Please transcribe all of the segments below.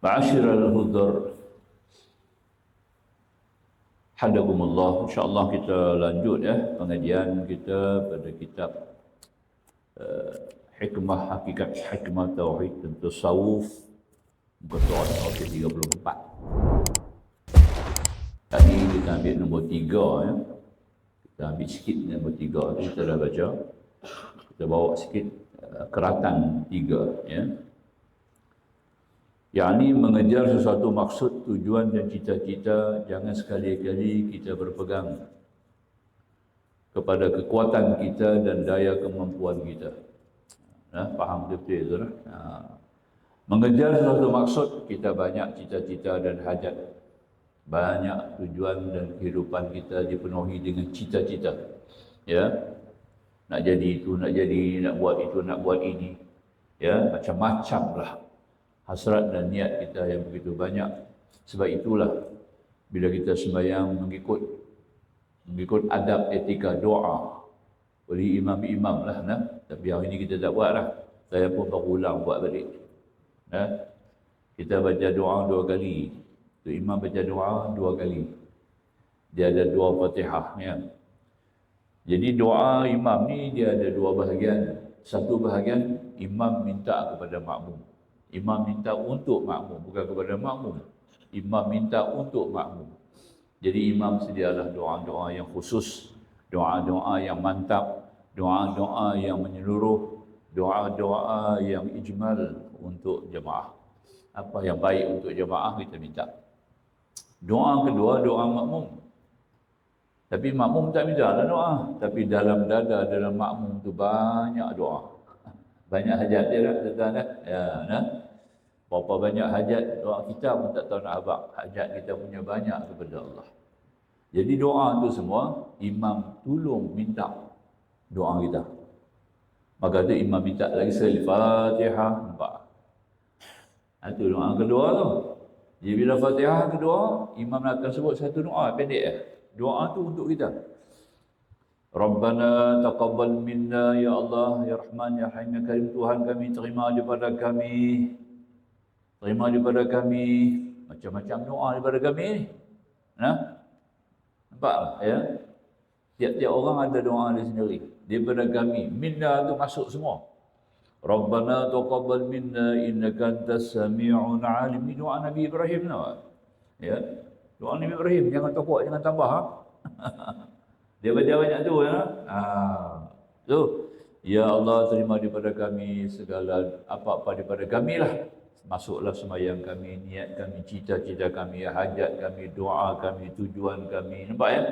Ma'asyiral hudhur, hadakumullah. InsyaAllah kita lanjut pengajian kita pada kitab Hikmah Hakikat Hikmah Tauhid dan Tasawuf, muka surat ke-34. Tadi kita ambil nombor 3 Kita ambil sikit nombor 3 kita dah baca. Kita bawa sikit keratan 3 yakni mengejar sesuatu maksud, tujuan dan cita-cita. Jangan sekali-kali kita berpegang kepada kekuatan kita dan daya kemampuan kita. Faham betul itu lah. Mengejar sesuatu maksud, kita banyak cita-cita dan hajat. Banyak tujuan dan kehidupan kita dipenuhi dengan cita-cita. Nak jadi itu, nak jadi, nak buat itu, nak buat ini. Macam-macam lah hasrat dan niat kita yang begitu banyak. Sebab itulah bila kita sembahyang mengikut adab etika doa oleh imam-imam lah. Tapi yang ini kita tak buat lah. Saya pun baru ulang buat balik. Kita baca doa 2 kali. Imam baca doa 2 kali. Dia ada 2 Fatihah. Jadi doa imam ni dia ada 2 bahagian. Satu bahagian imam minta kepada makmum. Imam minta untuk makmum, bukan kepada makmum. Imam minta untuk makmum. Jadi imam sedialah doa-doa yang khusus, doa-doa yang mantap, doa-doa yang menyeluruh, doa-doa yang ijmal untuk jemaah. Apa yang baik untuk jemaah kita minta. Doa kedua, doa makmum. Tapi makmum tak minta lah doa. Tapi dalam dada, dalam makmum tu banyak doa. Banyak hajat dia lah, tuan-tuan. Berapa banyak hajat doa kita pun tak tahu nak habaq. Hajat kita punya banyak kepada Allah. Jadi doa tu semua, imam tolong minta doa kita. Maka tu imam minta lagi sekali Fatihah. Nampak? Itu doa kedua tu. Jadi bila Fatihah kedua, imam akan sebut satu doa pendek. Doa tu untuk kita. Rabbana taqabbal minna ya Allah, ya Rahman, ya Rahim, ya Karim. Tuhan kami, terima daripada kami. Terima daripada kami. Macam-macam doa daripada kami ni. Nampak ya? Tiap-tiap orang ada doa dia sendiri. Daripada kami. Minna tu masuk semua. Rabbana taqabbal minna innaka antas sami'un alim. Ini doa Nabi Ibrahim tau. Doa Nabi Ibrahim. Jangan tokok, jangan tambah. Dia baca banyak tu tu. Ya Allah, terima daripada kami segala apa-apa daripada kami lah. Masuklah sembahyang kami, niat kami, cita-cita kami, hajat kami, doa kami, tujuan kami. Nampak ya?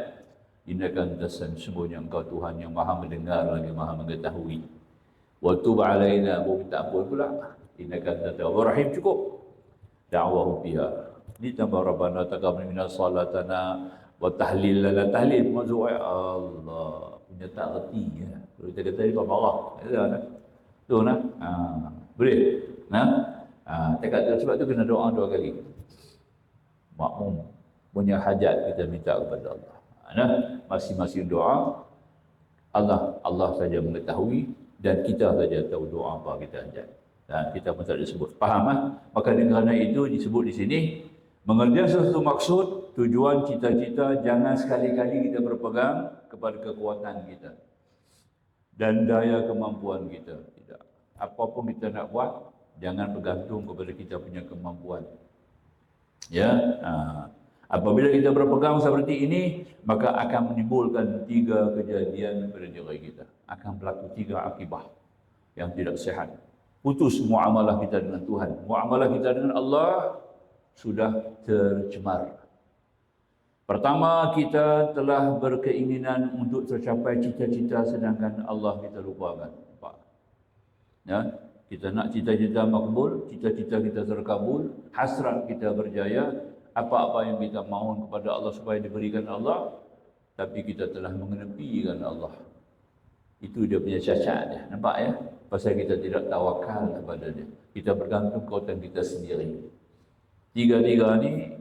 Innaka antas sami'un, sesungguhnya Engkau Tuhan yang Maha mendengar lagi Maha mengetahui. Wa tub alaina, minta ampun pula. Innaka antat tawwabur rahim. Cukup. Da'wahu biha. Ini tambah Rabbana taqabbal minna salatana wa tahlil lana. Tahlil maksud Allah punya tak reti ya. Kalau kita kata dia marah. Tu boleh. Tekad tu, sebab tu kena doa 2 kali. Makmum punya hajat kita minta kepada Allah. Masing-masing doa Allah saja mengetahui dan kita saja tahu doa apa kita hajat. Dan kita pun tak disebut. Faham? Maka kerana itu disebut di sini mengerja sesuatu maksud, tujuan, cita-cita. Jangan sekali-kali kita berpegang kepada kekuatan kita dan daya kemampuan kita. Tidak. Apapun kita nak buat, jangan bergantung kepada kita punya kemampuan. Apabila kita berpegang seperti ini, maka akan menimbulkan 3 kejadian pada diri kita. Akan berlaku 3 akibah yang tidak sihat. Putus muamalah kita dengan Tuhan. Muamalah kita dengan Allah sudah tercemar. Pertama, kita telah berkeinginan untuk tercapai cita-cita sedangkan Allah kita lupakan. Kita nak cita-cita makbul, cita-cita kita terkabul, hasrat kita berjaya, apa-apa yang kita mohon kepada Allah supaya diberikan Allah, tapi kita telah mengenepikan Allah. Itu dia punya cacat dia. Nampak ya? Pasal kita tidak tawakal kepada dia. Kita bergantung kekuatan kita sendiri. 3 ni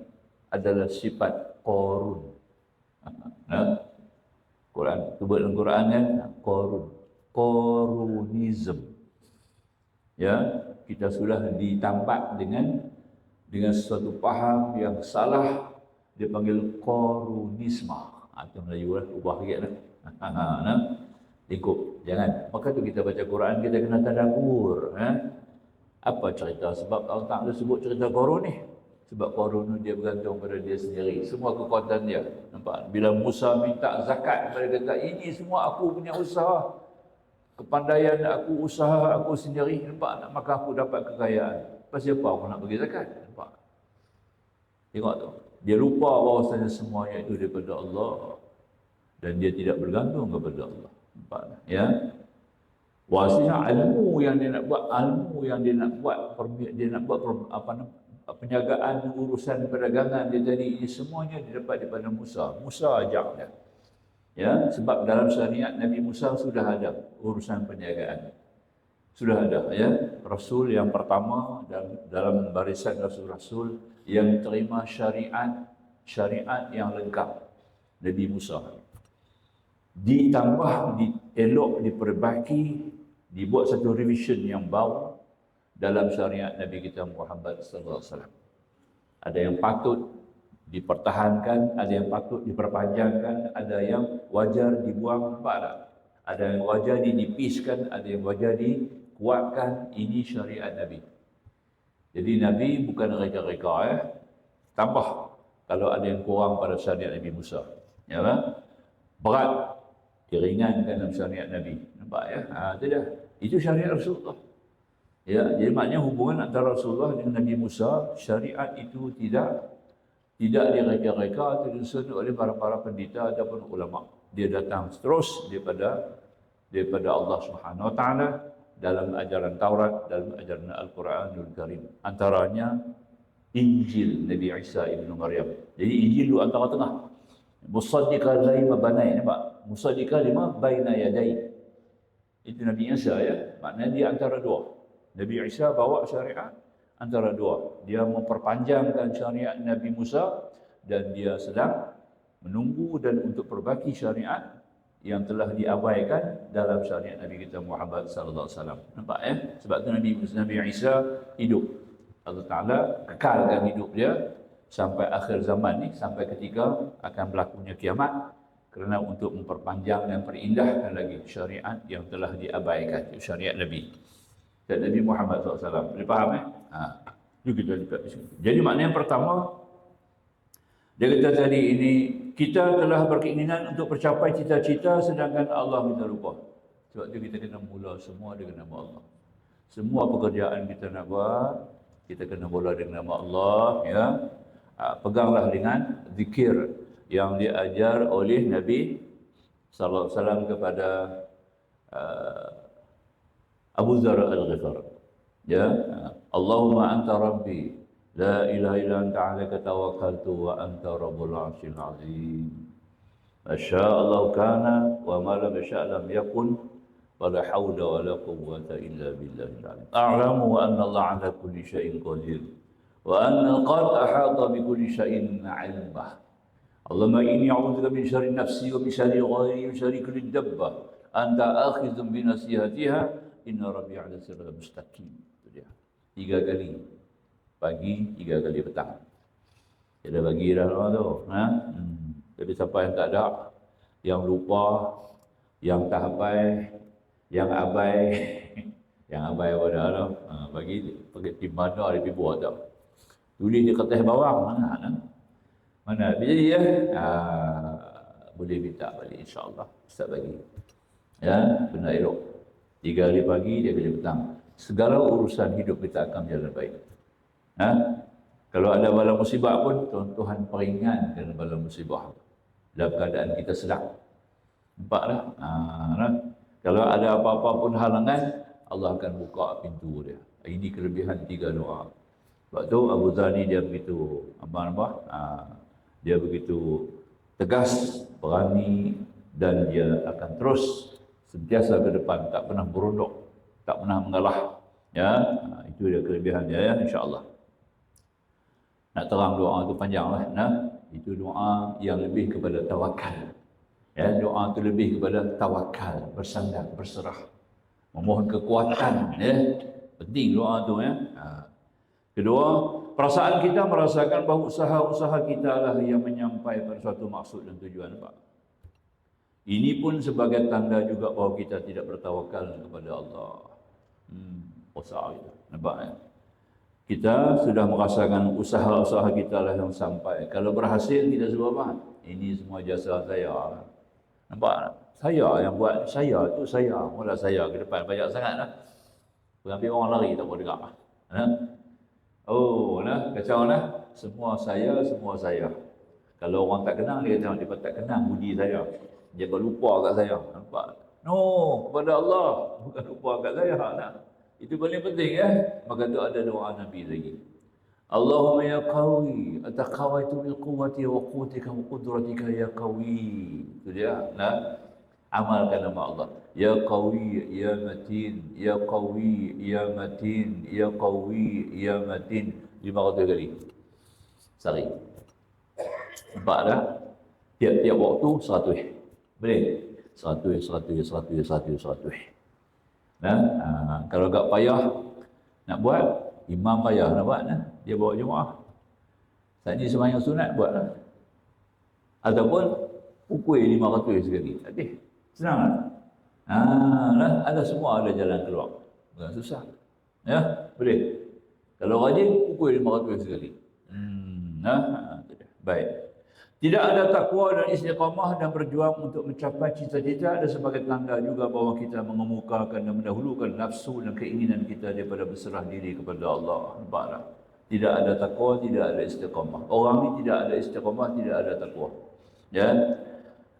adalah sifat Qarun. Quran, sebut dalam Quran kan, Qarunism. Kita sudah ditampak dengan dengan sesuatu faham yang salah, dia panggil korunisma. Itu Melayu lah, ubah sikit lah. Ikut, jangan. Maka tu kita baca Quran, kita kena tadabbur. Apa cerita? Sebab Allah Ta'ala sebut cerita Qarun ni. Sebab Qarun ni dia bergantung pada dia sendiri. Semua kekuatan dia. Nampak? Bila Musa minta zakat, dia kata, ini semua aku punya usaha. Kepandaian aku, usaha aku sendiri. Nampak? Maka aku dapat kekayaan. Pasal apa aku nak bagi zakat? Nampak? Tengok tu. Dia lupa bahawasanya semuanya itu daripada Allah. Dan dia tidak bergantung kepada Allah. Nampak? Ya? Wasilah ilmu yang dia nak buat, penjagaan urusan perdagangan dia tadi, ini semuanya didapat daripada Musa. Musa ajak dia. Ya, sebab dalam syariat Nabi Musa sudah ada urusan perniagaan. Sudah ada, ya. Rasul yang pertama dalam barisan rasul-rasul yang terima syariat yang lengkap, Nabi Musa. Ditambah, dielok, diperbaiki, dibuat satu revision yang baru dalam syariat Nabi kita Muhammad sallallahu alaihi wasallam. Ada yang patut dipertahankan, ada yang patut diperpanjangkan, ada yang wajar dibuang, ada yang wajar dinipiskan, ada yang wajar dikuatkan. Ini syariat Nabi. Jadi Nabi bukan reka-reka, tambah kalau ada yang kurang pada syariat Nabi Musa. Ya kan? Berat diringankan dalam syariat Nabi. Nampak ya? Itu dah. Itu syariat Rasulullah. Ya, jadi maknanya hubungan antara Rasulullah dengan Nabi Musa, syariat itu tidak direka-reka atau disusun oleh para pendeta ataupun ulama. Dia datang terus daripada Allah Subhanahu Wa Taala dalam ajaran Taurat, dalam ajaran Al-Quranul Karim. Antaranya Injil Nabi Isa ibnu Maryam. Jadi Injil itu antara tengah. Musaddiqan lima banai, nampak? Musaddiqan lima baina yadai. Itu Nabi Isa, ya. Maknanya dia antara dua. Nabi Isa bawa syariat antara dua. Dia memperpanjangkan syariat Nabi Musa dan dia sedang menunggu dan untuk perbaiki syariat yang telah diabaikan dalam syariat Nabi kita Muhammad sallallahu alaihi wasallam. Nampak ya? Sebab tu Nabi Isa hidup. Allah Taala kekalkan hidup dia sampai akhir zaman ni, sampai ketika akan berlakunya kiamat, kerana untuk memperpanjang dan perindahkan lagi syariat yang telah diabaikan, syariat Nabi dan Nabi Muhammad SAW. Boleh faham itu kita lihat di sini. Jadi makna yang pertama, dia kata tadi ini, kita telah berkeinginan untuk mencapai cita-cita sedangkan Allah kita lupa. Sebab itu kita kena mula semua dengan nama Allah. Semua pekerjaan kita nak buat, kita kena mula dengan nama Allah, ya. Peganglah dengan zikir yang diajar oleh Nabi sallallahu alaihi wasallam kepada Abu Dzar Al-Ghifari. Ya, Allahumma anta rabbi la ilaha illa anta 'alaika tawakkaltu wa anta rabbul 'arsyil 'azim. Masyaallah kana wa ma lam yasha' lam yakun wa la haula wa la quwwata illa billahil 'aliyyil 'azim. A'lamu wa anna Allah 'ala kulli syai'in qadir. Wa anna qad ahata bi kulli syai'in 'ilmah. Allahumma inni a'udzubika min syarri nafsi wa min syarri ghairi wa syarri kulli dabbah anta akhidhun bi nasihatiha inna rabbi 'ala siratal mustaqim. Itu dia. 3 kali pagi, 3 kali petang. Kita bagi dah tu, Jadi siapa yang tak ada, yang lupa, yang tak hafal, yang abai, yang abai pada tu, bagi pergi di mana ada buat tak. Tulis di kertas bawang mana jadi ya, boleh minta balik insya-Allah Ustaz bagi. Ya, benar elok. 3 kali pagi, 3 kali petang. Segala urusan hidup kita akan berjalan baik. Kalau ada bala musibah pun Tuhan peringatkan bala musibah dalam keadaan kita sedang. Nampaklah. Kalau ada apa-apa pun halangan, Allah akan buka pintu dia. Ini kelebihan 3 doa. Sebab tu Abu Dzar ni dia begitu dia begitu tegas, berani, dan dia akan terus sentiasa ke depan, tak pernah berunduk, tak pernah mengalah. Ya, itu dia kelebihan dia, ya, insya-Allah. Nak terang doa tu panjanglah, itu doa yang lebih kepada tawakal. Ya, doa tu lebih kepada tawakal, bersandar, berserah, memohon kekuatan, ya. Penting doa tu, ya. Kedua, Perasaan kita merasakan bahawa usaha-usaha kita lah yang menyampai pada suatu maksud dan tujuan. Nampak? Ini pun sebagai tanda juga bahawa kita tidak bertawakal kepada Allah. Usaha kita. Nampak ya? Kita sudah merasakan usaha-usaha kita lah yang sampai. Kalau berhasil kita sebut apa? Ini semua jasa saya. Nampak? Saya yang buat, saya tu saya. Mula saya ke depan banyak sangat lah. Pengambil orang lari tak boleh dengar. Oh, nah, kacau nah. Semua saya, semua saya. Kalau orang tak kenal, dia kata, dia tak kenal budi saya. Dia akan lupa kat saya. Nampak? No, kepada Allah. Bukan lupa kat saya. Nah. Itu paling penting ya. Maka tu ada doa Nabi lagi. Allahumma ya qawi, ataqawaitu bil quwwati wa quwwatika wa qudratika ya qawi. Itu dia. Nah, amalkan nama Allah. Ya qawi, ya matin, ya qawi, ya matin, ya qawi, ya matin. 500 kali. Sehari. Nampak dah? Tiap-tiap waktu 100. Boleh? 100. Nah, kalau agak payah nak buat, imam payah nak buat, nah. Dia bawa jemaah. Saat ni sembahyang sunat buat lah. Ataupun pukul 500 sekali. Okey. Senang lah. Ada semua ada jalan keluar. Bukan susah. Ya, boleh. Kalau rajin pukul 500 sekali. Baik. Tidak ada takwa dan istiqamah dan berjuang untuk mencapai cita-cita ada sebagai tanda juga bahawa kita mengemukakan dan mendahulukan nafsu dan keinginan kita daripada berserah diri kepada Allah. Nampaklah? Tidak ada takwa, tidak ada istiqamah. Orang ni tidak ada istiqamah, tidak ada takwa. Ya.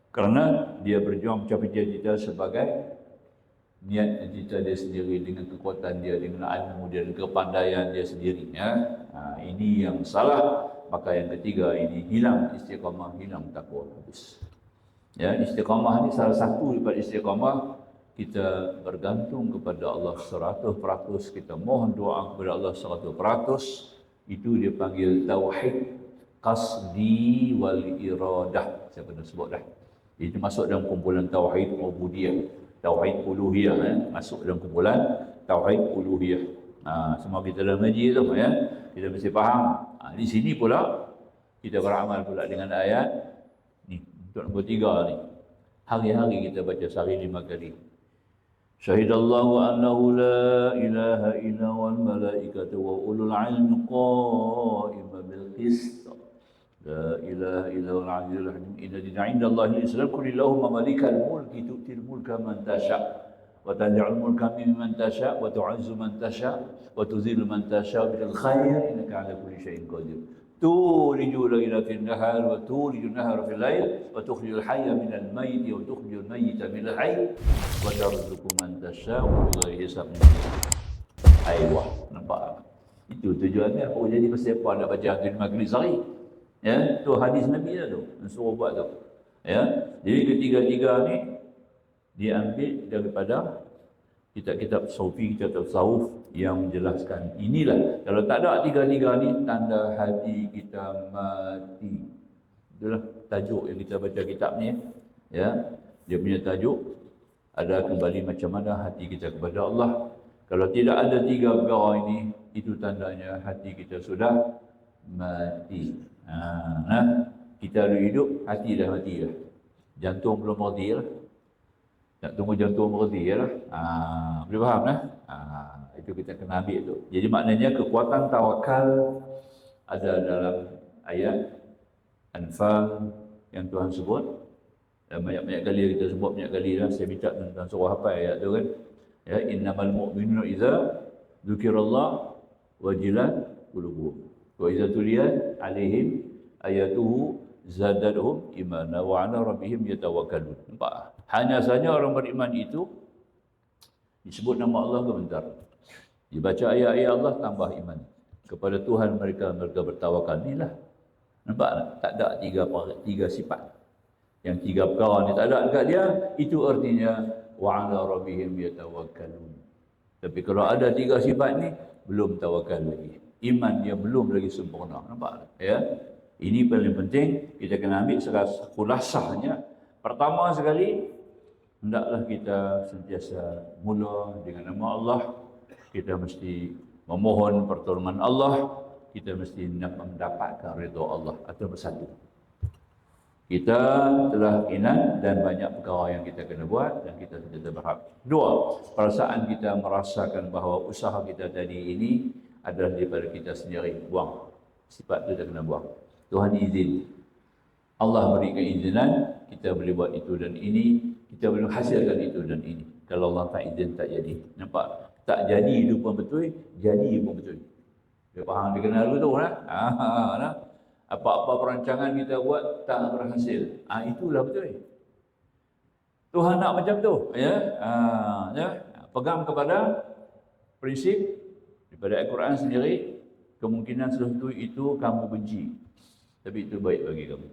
Kerana dia berjuang mencapai cita-cita sebagai niat cita dia sendiri, dengan kekuatan dia, dengan ilmu dia, dengan kepandaian dia sendiri. Ya. Ini yang salah. Maka yang ketiga ini hilang istiqamah, hilang takwa, habis. Ya, istiqamah ini salah satu daripada istiqamah, kita bergantung kepada Allah 100%, kita mohon doa kepada Allah 100%. Itu dia panggil tauhid qasdi wal iradah. Saya pernah sebut dah. Itu masuk dalam kumpulan tauhid ubudiyah, tauhid uluhiyah, masuk dalam kumpulan tauhid uluhiyah. Semua kita dalam ngaji tu ya, kita mesti faham. Di sini pula kita beramal pula dengan ayat ni untuk nombor 3 ni. Hari-hari kita baca sehari 5 kali. Syahidallahu annahu la ilaha illa wal malaikatu wa ulul ilmi qa'iman bil qist. La ilaha illa wal azizul hakim. Inna dina 'indallahi al-islam qul illahumma malikal mulki tu'til mulka man tasha' wa tanzi'ul mulka mimman tasha' wa tu'izzu man tasha' wa tuzillu man tasha' bil khair innaka 'ala kulli syai'in qadir. Tulijul laila fil nahar wa tulijul nahara fil lail wa tukhrijul hayya minal mayyit wa tukhrijul mayyita minal hayy wa tarzuqu man tasha' bighairi hisab. Aywa, nampak? Itu tujuannya. Oh, jadi pasal apa nak baca hadis maghrib sehari? Ya, tu hadis Nabi dah tu, suruh buat tu. Ya. Jadi ketiga-tiga ni diambil daripada kitab-kitab sufi, kitab tasawuf yang menjelaskan inilah. Kalau tak ada tiga-tiga ni, tanda hati kita mati. Itulah tajuk yang kita baca kitab ni. Ya, dia punya tajuk ada kembali macam mana hati kita kepada Allah. Kalau tidak ada tiga perkara ini, itu tandanya hati kita sudah mati. Kita ada hidup, hati dah mati lah. Jantung belum mati lah. Nak tunggu jantung berhenti lah. Boleh faham lah? Itu kita kena ambil tu. Jadi maknanya kekuatan tawakal ada dalam ayat Anfal yang Tuhan sebut. Dan banyak-banyak kali kita sebut, banyak kali lah. Saya minta tentang surah apa ayat tu kan. Ya, innamal mu'minuna idza dzukirallah wajilat qulubuhum wa idza tuliyat alaihim ayatuhu zadatuhum imana wa ala rabbihim yatawakkalun. Nampak? Hanya saja orang beriman itu disebut nama Allah sebentar. Dibaca ayat-ayat Allah tambah iman. Kepada Tuhan mereka bertawakal. Inilah. Nampak? Tak ada tiga sifat. Yang tiga perkara ni tak ada dekat dia, itu artinya wa ala rabbihim yatawakkalun. Tapi kalau ada tiga sifat ni, belum tawakal lagi. Iman dia belum lagi sempurna. Nampak? Ya. Ini paling penting, kita kena ambil khulasahnya. Pertama sekali, hendaklah kita sentiasa mula dengan nama Allah. Kita mesti memohon pertolongan Allah kita mesti mendapatkan redha Allah. Atau bersatu. Kita telah ingat dan banyak perkara yang kita kena buat dan kita sudah berharap. Dua, perasaan kita merasakan bahawa usaha kita tadi ini adalah daripada kita sendiri. Buang. Sifat itu kita kena buang. Tuhan izin. Allah beri keizinan, kita boleh buat itu dan ini, kita boleh hasilkan itu dan ini. Kalau Allah tak izin, tak jadi. Nampak? Tak jadi itu pun betul, jadi pun betul. Dia faham, dia kenal dulu tu lah. Nah. Apa-apa perancangan kita buat tak berhasil. Itulah betul. Tuhan nak macam tu, ya. Pegang kepada prinsip daripada Al-Quran sendiri, kemungkinan sesuatu itu kamu benci, tapi itu baik bagi kamu.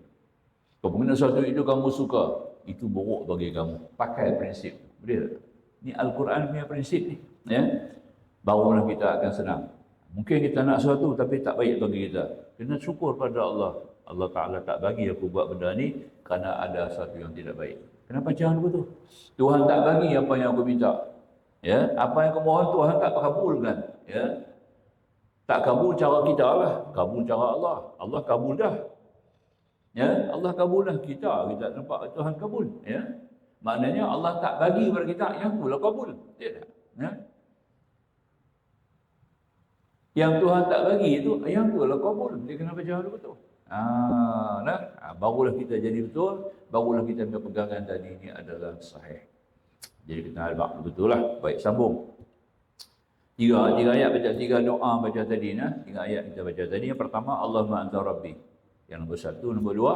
Kemungkinan sesuatu itu kamu suka, itu buruk bagi kamu. Pakai prinsip. Boleh tak? Ni Al-Quran punya prinsip ni, ya. Barulah kita akan senang. Mungkin kita nak sesuatu tapi tak baik bagi kita. Kena syukur pada Allah. Allah Ta'ala tak bagi aku buat benda ni kerana ada sesuatu yang tidak baik. Kenapa jangan begitu? Tuhan tak bagi apa yang aku minta. Ya, apa yang aku mohon Tuhan tak kabulkan. Ya. Tak kabul cara kita lah. Kabul cara Allah. Allah kabul dah. Ya, Allah kabul dah. Kita nampak Tuhan kabul. Ya. Maknanya Allah tak bagi kepada kita yang pula kabul. Ya. Ya. Yang Tuhan tak bagi itu, yang tu adalah kabul. Dia kena baca dulu betul. Barulah kita jadi betul, barulah kita punya pegangan tadi ini adalah sahih. Jadi kita harap betul lah. Baik, sambung. Tiga ayat baca, tiga doa baca tadi. Tiga ayat kita baca tadi. Yang pertama, Allahumma anta rabbi. Yang nombor satu. Nombor dua,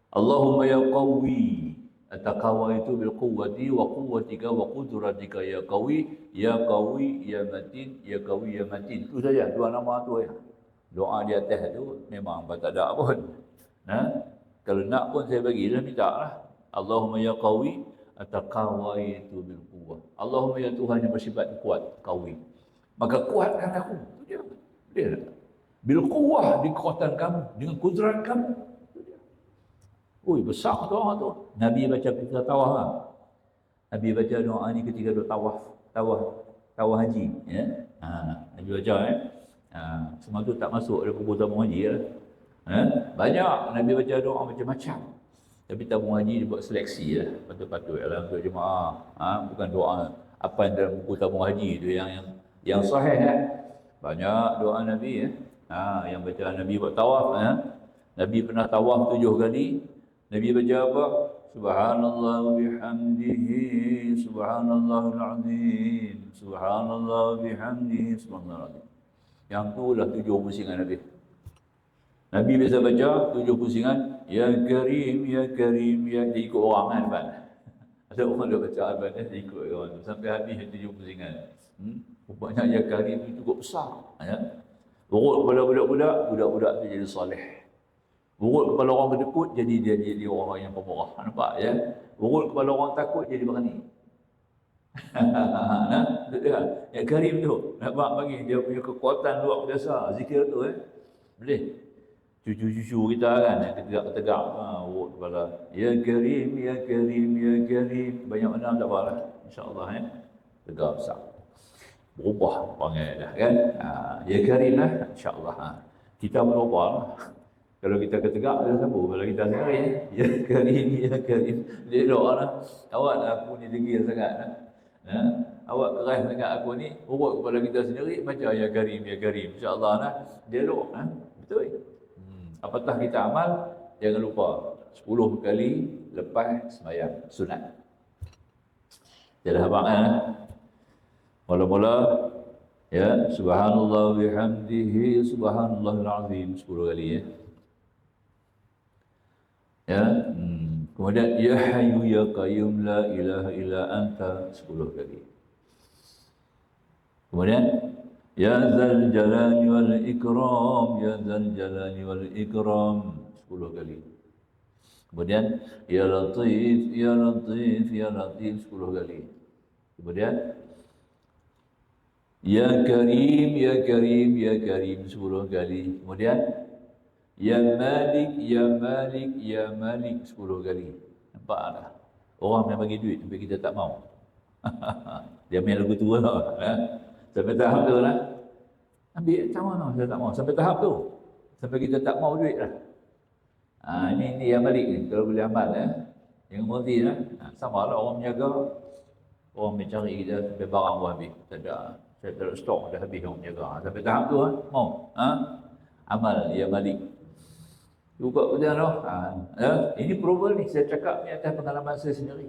Allahumma ya qawi. At-taqwa itu bil quwwati wa quwwatika wa qudratika ya qawi ya matin ya qawi ya matin. Itu saja dua nama tu ya. Doa di atas tu memang tak ada pun. Kalau nak pun saya bagi dah minta lah. Allahumma ya qawi at-taqwa itu bil quwwah. Allahumma ya Tuhan yang bersifat kuat, qawi. Maka kuatkan aku. Itu dia. Bil quwwah, di kekuatan kamu, dengan kudrat kamu. Ui, besar doa tu. Nabi baca ketika tawaf lah. Nabi baca doa ni ketika duk tawaf haji. Ya? Nabi baca semua tu tak masuk dalam kubur tabung haji lah. Banyak Nabi baca doa macam-macam. Tapi tabung haji dia buat seleksi lah. Patut-patut lah untuk jemaah. Bukan doa apa yang dalam buku tabung haji tu yang sahih. Banyak doa Nabi yang baca Nabi buat tawaf. Nabi pernah tawaf 7 kali. Nabi baca apa? Subhanallah bihamdihi, subhanallahul azim, subhanallah bihamdihi, subhanallahul azim. Yang tu lah 7 pusingan Nabi. Nabi biasa baca 7 pusingan, ya karim, ya karim, ya. Dia ikut orang kan depan. Ada orang dah baca Al-Fatihah, dia ikut orang tu. Sampai habis 7 pusingan. Rupanya ya karim itu cukup besar. Urut kepada budak-budak, budak-budak tu jadi soleh. Urut kepala orang kedekut, jadi dia orang yang pemurah. Nampak ya? Urut kepala orang takut, jadi berani. Ya karim tu, nampak bagi dia punya kekuatan luar biasa. Zikir tu boleh. Cucu-cucu kita kan, yang tegak-tegak. Urut kepala. Ya karim, ya karim, ya karim. Banyak mana tak apa lah. InsyaAllah tegak besar. Berubah panggil dah kan. Ya karim lah. InsyaAllah. Kita berubah lah. Kalau kita ketegak, dia sambung. Kalau kita sendiri, ya karim, ya karim. Dia doa lah. Awak aku ni degil sangat. Awak keras sangat aku ni. Urut kepada kita sendiri, baca ya karim, ya karim. InsyaAllah lah. Dia doa. Betul. Apatah kita amal, jangan lupa. 10 kali lepas sembahyang sunat. Jadi abang mula-mula, ya, subhanallah bihamdihi, subhanallahul azim. 10 kali ya. Ya, kemudian ya hayyu ya qayyum la ilaha illa anta 10 kali. Kemudian ya dzal jalali wal ikram, ya dzal jalali wal ikram 10 kali. Kemudian ya latif, ya latif, ya latif 10 kali. Kemudian ya karim, ya karim, ya karim 10 kali. Kemudian ya Malik, ya Malik, ya Malik 10 kali. Nampak tak? Orang yang bagi duit tapi kita tak mau. Dia main lagu tua lah. Sampai tahap tu lah. Ambil, tak mau, saya tak mau. Sampai tahap tu. Sampai kita tak mau duit lah. Ini yang balik ni, kalau boleh amal Jangan berhenti sama lah orang menjaga, orang mencari kita sampai barang pun habis. Tak ada, saya tak ada stok, dah habis orang menjaga. Sampai tahap tu mau. Amal, yang balik. Juga macam tu. Ini problem ni, saya cakap ni atas pengalaman saya sendiri.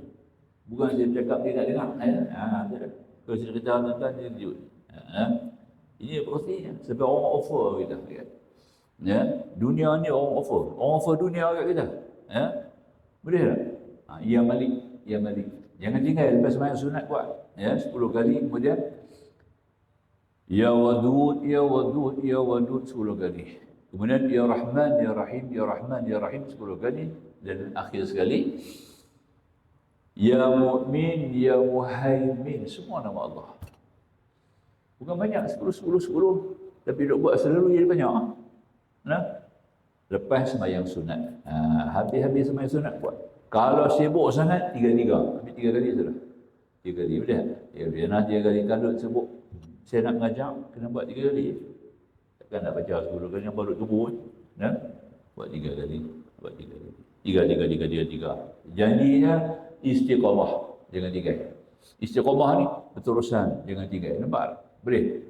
Bukan saya cakap dia nak dengar. Kalau saya cerita tuan-tuan, dia kejut. Ini pastinya sebab orang offer kita kan. Dunia ni orang offer dunia kat kita. Boleh tak? Yang balik. Jangan tinggal lepas sembahyang sunat buat. 10 kali kemudian ya wadud 10 kali. Kemudian ya Rahman ya Rahim ya Rahman ya Rahim 10 kali dan akhir sekali ya Mu'min ya Muhaimin, semua nama Allah. Bukan banyak 10 tapi duk buat selalu jadi banyak. Lepas sembahyang sunat. Habis sembahyang sunat buat. Kalau sibuk sangat 3. Habis 3 kali sudah. 3 kali boleh. Ya nak 3 kali kalau sibuk. Saya nak mengajar kena buat 3 kali. Takkan nak baca 10 kali yang baru tubuh. Buat 3 kali. Buat 3 kali. 3. Janjinya istiqamah, jangan tinggal. Istiqamah ni berterusan, jangan tinggal. Nampak? Boleh?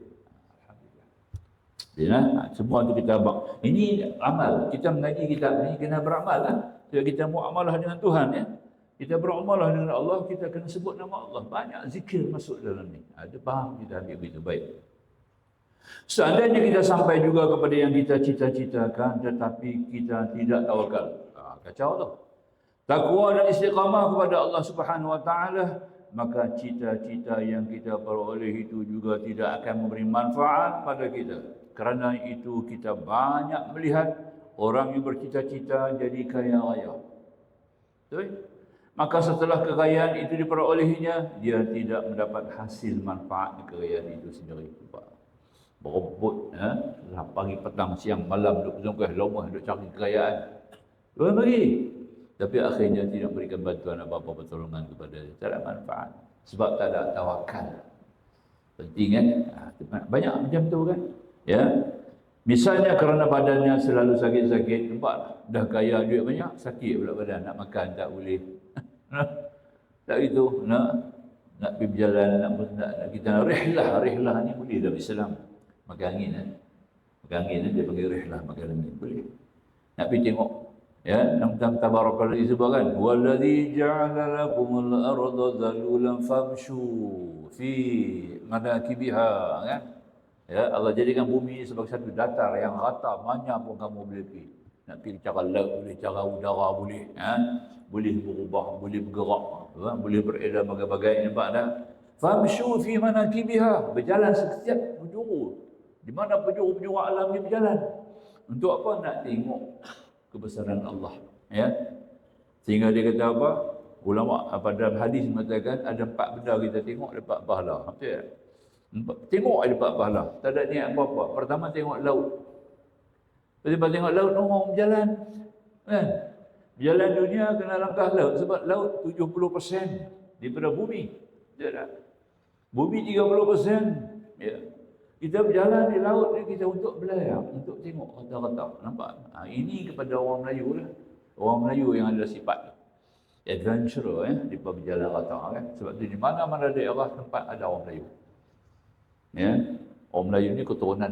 Alhamdulillah. Semua tu kita abang. Ini amal. Kita mengaji kitab ni kena beramal lah. Jadi kita muamalah dengan Tuhan Kita beramalah dengan Allah, kita kena sebut nama Allah. Banyak zikir masuk dalam ni. Ada faham kita ambil begitu baik. Seandainya kita sampai juga kepada yang kita cita-citakan tetapi kita tidak tawakal. Kacau tu. Takwa dan istiqamah kepada Allah Subhanahu Wa Taala, maka cita-cita yang kita peroleh itu juga tidak akan memberi manfaat pada kita. Kerana itu kita banyak melihat orang yang bercita-cita jadi kaya raya. Betul? Maka setelah kekayaan itu diperolehnya, dia tidak mendapat hasil manfaat kekayaan itu sendiri. Berebut, pagi, petang, siang, malam, duduk zongkah, lomah, duduk cari kekayaan. Tuan bagi. Tapi akhirnya tidak berikan bantuan apa-apa pertolongan kepada dia. Tak ada manfaat. Sebab tak ada tawakal. Penting kan? Banyak macam tu kan? Misalnya kerana badannya selalu sakit-sakit. Nampak? Dah kaya duit banyak, sakit pula badan. Nak makan tak boleh. Tak gitu. Nak pergi berjalan, nak kita nak rihlah ni boleh dalam Islam. Makan angin dia panggil rihlah, makan angin boleh. Nak pergi tengok tentang tabarakal disebut kan, wallazi ja'ala lakumul arda dhalulan famshu fi manakibiha kan. Allah jadikan bumi sebagai satu datar yang rata, mana pun kamu boleh pergi. Nak pergi cara laut boleh, cara udara boleh, boleh berubah, boleh bergerak, boleh beredar bagai-bagai. Nampak tak? Famshu fi manakibiha, berjalan setiap penjuru. Di mana penjuru-penjuru alam ni berjalan. Untuk apa? Nak tengok kebesaran Allah. Sehingga dia kata apa? Ulama pada hadis mengatakan ada 4 benda kita tengok dapat pahala. Betul tak? Tengok ada 4 pahala. Tak ada niat apa-apa. Pertama tengok laut. Lepas tengok laut, orang berjalan. Kan? Berjalan dunia kena langkah laut. Sebab laut 70% daripada bumi. Betul tak? Bumi 30%. Kita berjalan di laut ni kita untuk belayar, untuk tengok rata-rata. Nampak? Ini kepada orang Melayu lah. Orang Melayu yang ada sifat adventure dia berjalan rata kan. Sebab tu di mana-mana daerah tempat ada orang Melayu. Orang Melayu ni keturunan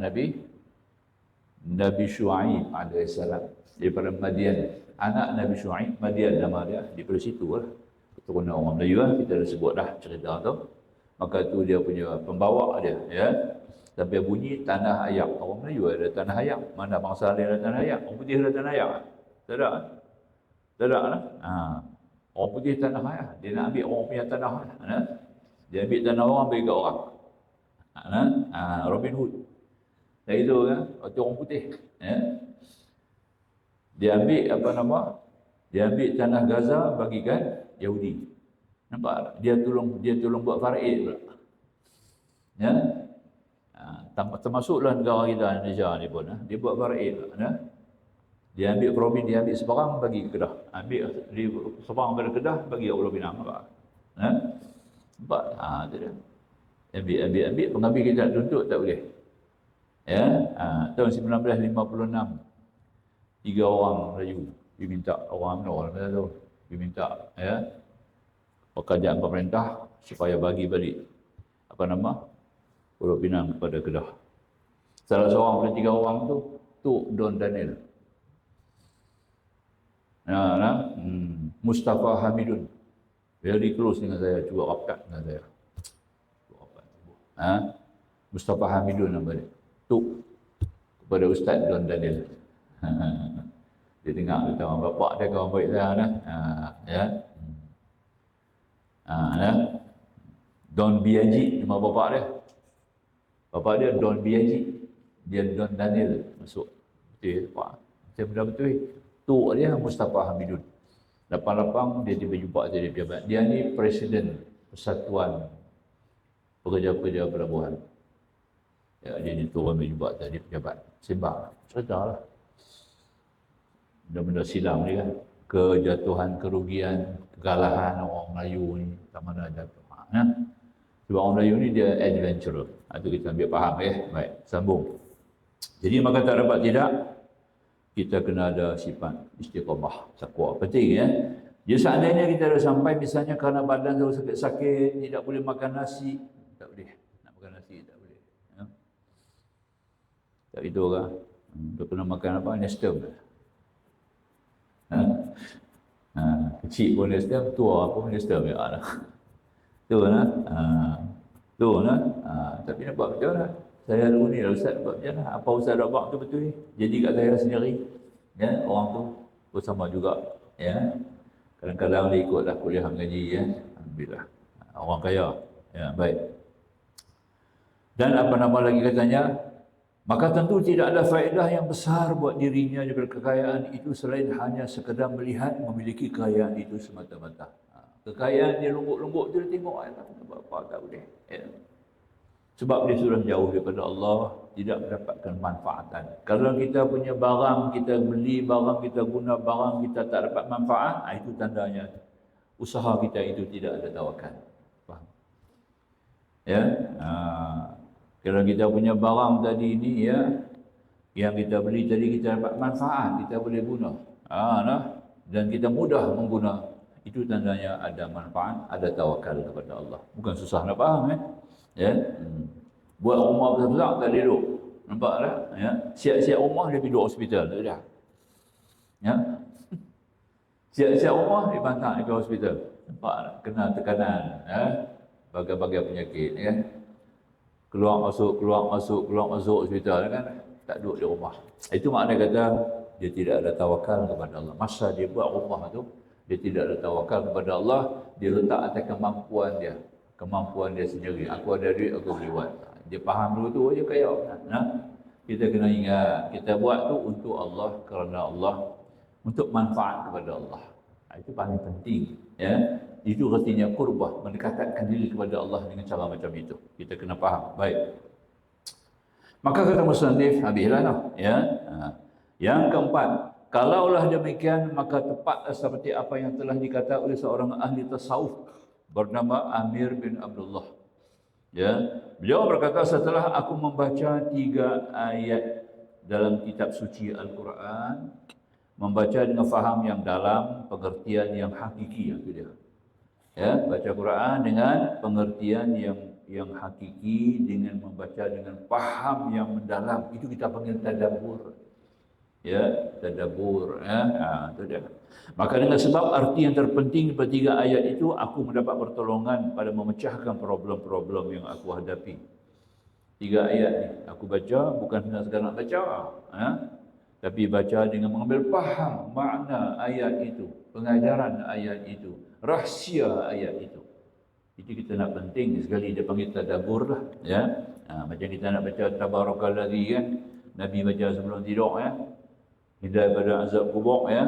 Nabi Syuaib alaihissalam daripada Madian. Anak Nabi Syuaib, Madian nama dia, daripada situ lah. Keturunan orang Melayu lah, kita dah sebut dah cerita tu. Maka tu dia punya pembawa dia Sampai bunyi tanah ayak. Orang Melayu ada tanah ayak. Mana bangsa lain ada tanah ayak? Orang putih ada tanah ayak? Tak ada. Tak ada lah. Orang putih tanah ayak. Dia nak ambil orang punya tanah. Dia ambil tanah orang bagi kat orang. Robin Hood. Dan itu kan, waktu orang putih. Dia ambil dia ambil tanah Gaza bagikan Yahudi. Nampak? Dia tolong buat faraid pula. Termasuklah negara kita Indonesia ni pun dia buat faraid pula. Dia ambil Robin, dia ambil sebarang bagi ke Kedah. Ambil sebarang pada Kedah bagi ke Pulau Pinang. Nampak? Nampak? Itu dia. Ambil. Pengambil kita tuntut tak boleh. Ya, tahun 1956 tiga orang Melayu diminta, orang mana orang tu diminta ya pekerjaan pemerintah supaya bagi balik apa nama Pulau Pinang kepada Kedah. Salah seorang daripada tiga orang tu Don Daniel. Mustafa Hamidun. Very close dengan saya, juga rapat dengan saya. Mustafa Hamidun nama dia. Kepada Ustaz Don Daniel. Dia dengar kata orang bapak dia kawan baik saya dah. Don Biaji nama bapak dia. Bapak dia Don Biaji. Dia Don Daniel masuk. Betul pak. Saya mudah betul. Tok dia Mustafa Hamidun. 88 dia berjumpa jadi pejabat. Dia ni Presiden Persatuan Pekerja-pekerja Pelabuhan. Ya, dia ni turun berjumpa jadi pejabat. Sembang. Sedarlah. Benda-benda silam ni kan. Kejatuhan, kerugian, kegalahan orang Melayu ni. Tak mana jatuh. Sebab orang Melayu ni dia adventurer. Itu kita ambil faham ya. Baik, sambung. Jadi maka tak dapat tidak, kita kena ada sifat istiqamah, takwa. Penting ya. Jadi seandainya kita dah sampai misalnya kerana badan tu sakit-sakit, tidak boleh makan nasi. Tak boleh. Nak makan nasi tak boleh. Ya. Tak itu kan. Dia kena makan apa? Nestem. Kecil pun nestem, tua pun nestem. Ya. Tu lah. Tu lah. Tapi nak buat macam mana? Saya dulu ni Ustaz buat macam mana? Apa Ustaz nak buat tu betul ni? Jadi kat saya sendiri. Ya, orang tu pun sama juga. Ya. Kadang-kadang dia ikutlah kuliah mengaji ya. Alhamdulillah. Orang kaya. Ya, baik. Dan apa nama lagi katanya? Maka tentu tidak ada faedah yang besar buat dirinya daripada kekayaan itu selain hanya sekadar melihat memiliki kekayaan itu semata-mata. Kekayaan dia lumbuk-lumbuk tu dia tengok apa tak boleh. Ya. Sebab dia sudah jauh daripada Allah, tidak mendapatkan manfaatan. Kalau kita punya barang, kita beli barang, kita guna barang, kita tak dapat manfaat, itu tandanya usaha kita itu tidak ada tawakal. Faham? Ya. Kalau kita punya barang tadi ini ya, yang kita beli tadi kita dapat manfaat, kita boleh guna. Dan kita mudah mengguna, itu tandanya ada manfaat, ada tawakal kepada Allah. Bukan susah nak faham ya. Buat rumah besar-besar tak duduk. Nampak tak? Ya. Siap-siap rumah dia pergi duduk hospital. Tak ada. Ya. Siap-siap rumah dia bantang dia pergi hospital. Nampak tak? Kena tekanan. Ya. Bagai-bagai penyakit. Ya. Keluar masuk hospital kan. Tak duduk di rumah. Itu makna kata dia tidak ada tawakal kepada Allah. Masa dia buat rumah tu, dia tidak ada tawakal kepada Allah. Dia letak atas kemampuan dia sendiri. Aku ada duit, aku boleh buat. Dia faham dulu tu aja kaya. Kita kena ingat, kita buat tu untuk Allah, kerana Allah, untuk manfaat kepada Allah. Itu paling penting. Ya. Itu artinya qurbah, mendekatkan diri kepada Allah dengan cara macam itu. Kita kena faham. Baik. Maka kata musannif, habislah noh. Ya. Yang keempat, kalaulah demikian, maka tepat seperti apa yang telah dikata oleh seorang ahli tasawuf bernama Amir bin Abdullah. Ya, beliau berkata, setelah aku membaca 3 ayat dalam kitab suci Al-Quran, membaca dengan faham yang dalam, pengertian yang hakiki, itu dia. Ya, baca Quran dengan pengertian yang hakiki, dengan membaca dengan faham yang mendalam, itu kita panggil tadabbur. Ya, tadabbur. Ya, itu dia. Maka dengan sebab arti yang terpenting pada 3 ayat itu, aku mendapat pertolongan pada memecahkan problem-problem yang aku hadapi. 3 ayat ni aku baca, bukan sekadar nak baca, tapi baca dengan mengambil faham makna ayat itu, pengajaran ayat itu, rahsia ayat itu. Itu kita nak penting sekali, dia panggil tadabbur lah. Ya. Macam kita nak baca Tabarakalladzi kan, Nabi baca sebelum tidur ya. Hidayah pada azab kubur ya.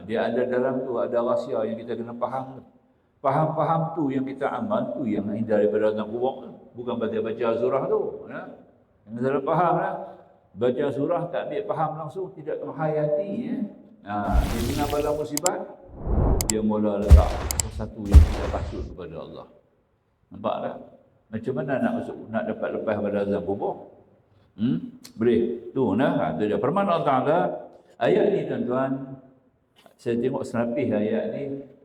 Dia ada dalam tu ada rahsia yang kita kena faham. Faham-faham tu yang kita amal tu yang hidayah daripada azab kubur. Bukan baca surah tu ya. Yang salah faham lah. Baca surah tak ambil faham langsung, tidak menghayati ya. Dia kena bala musibat, dia mula letak sesuatu yang tidak patut kepada Allah. Nampak tak? Macam mana nak dapat lepas pada azab kubur? Boleh. Tu nah, tu dia firman Allah Taala. Ayat ni tuan-tuan, saya tengok serapih ayat ni,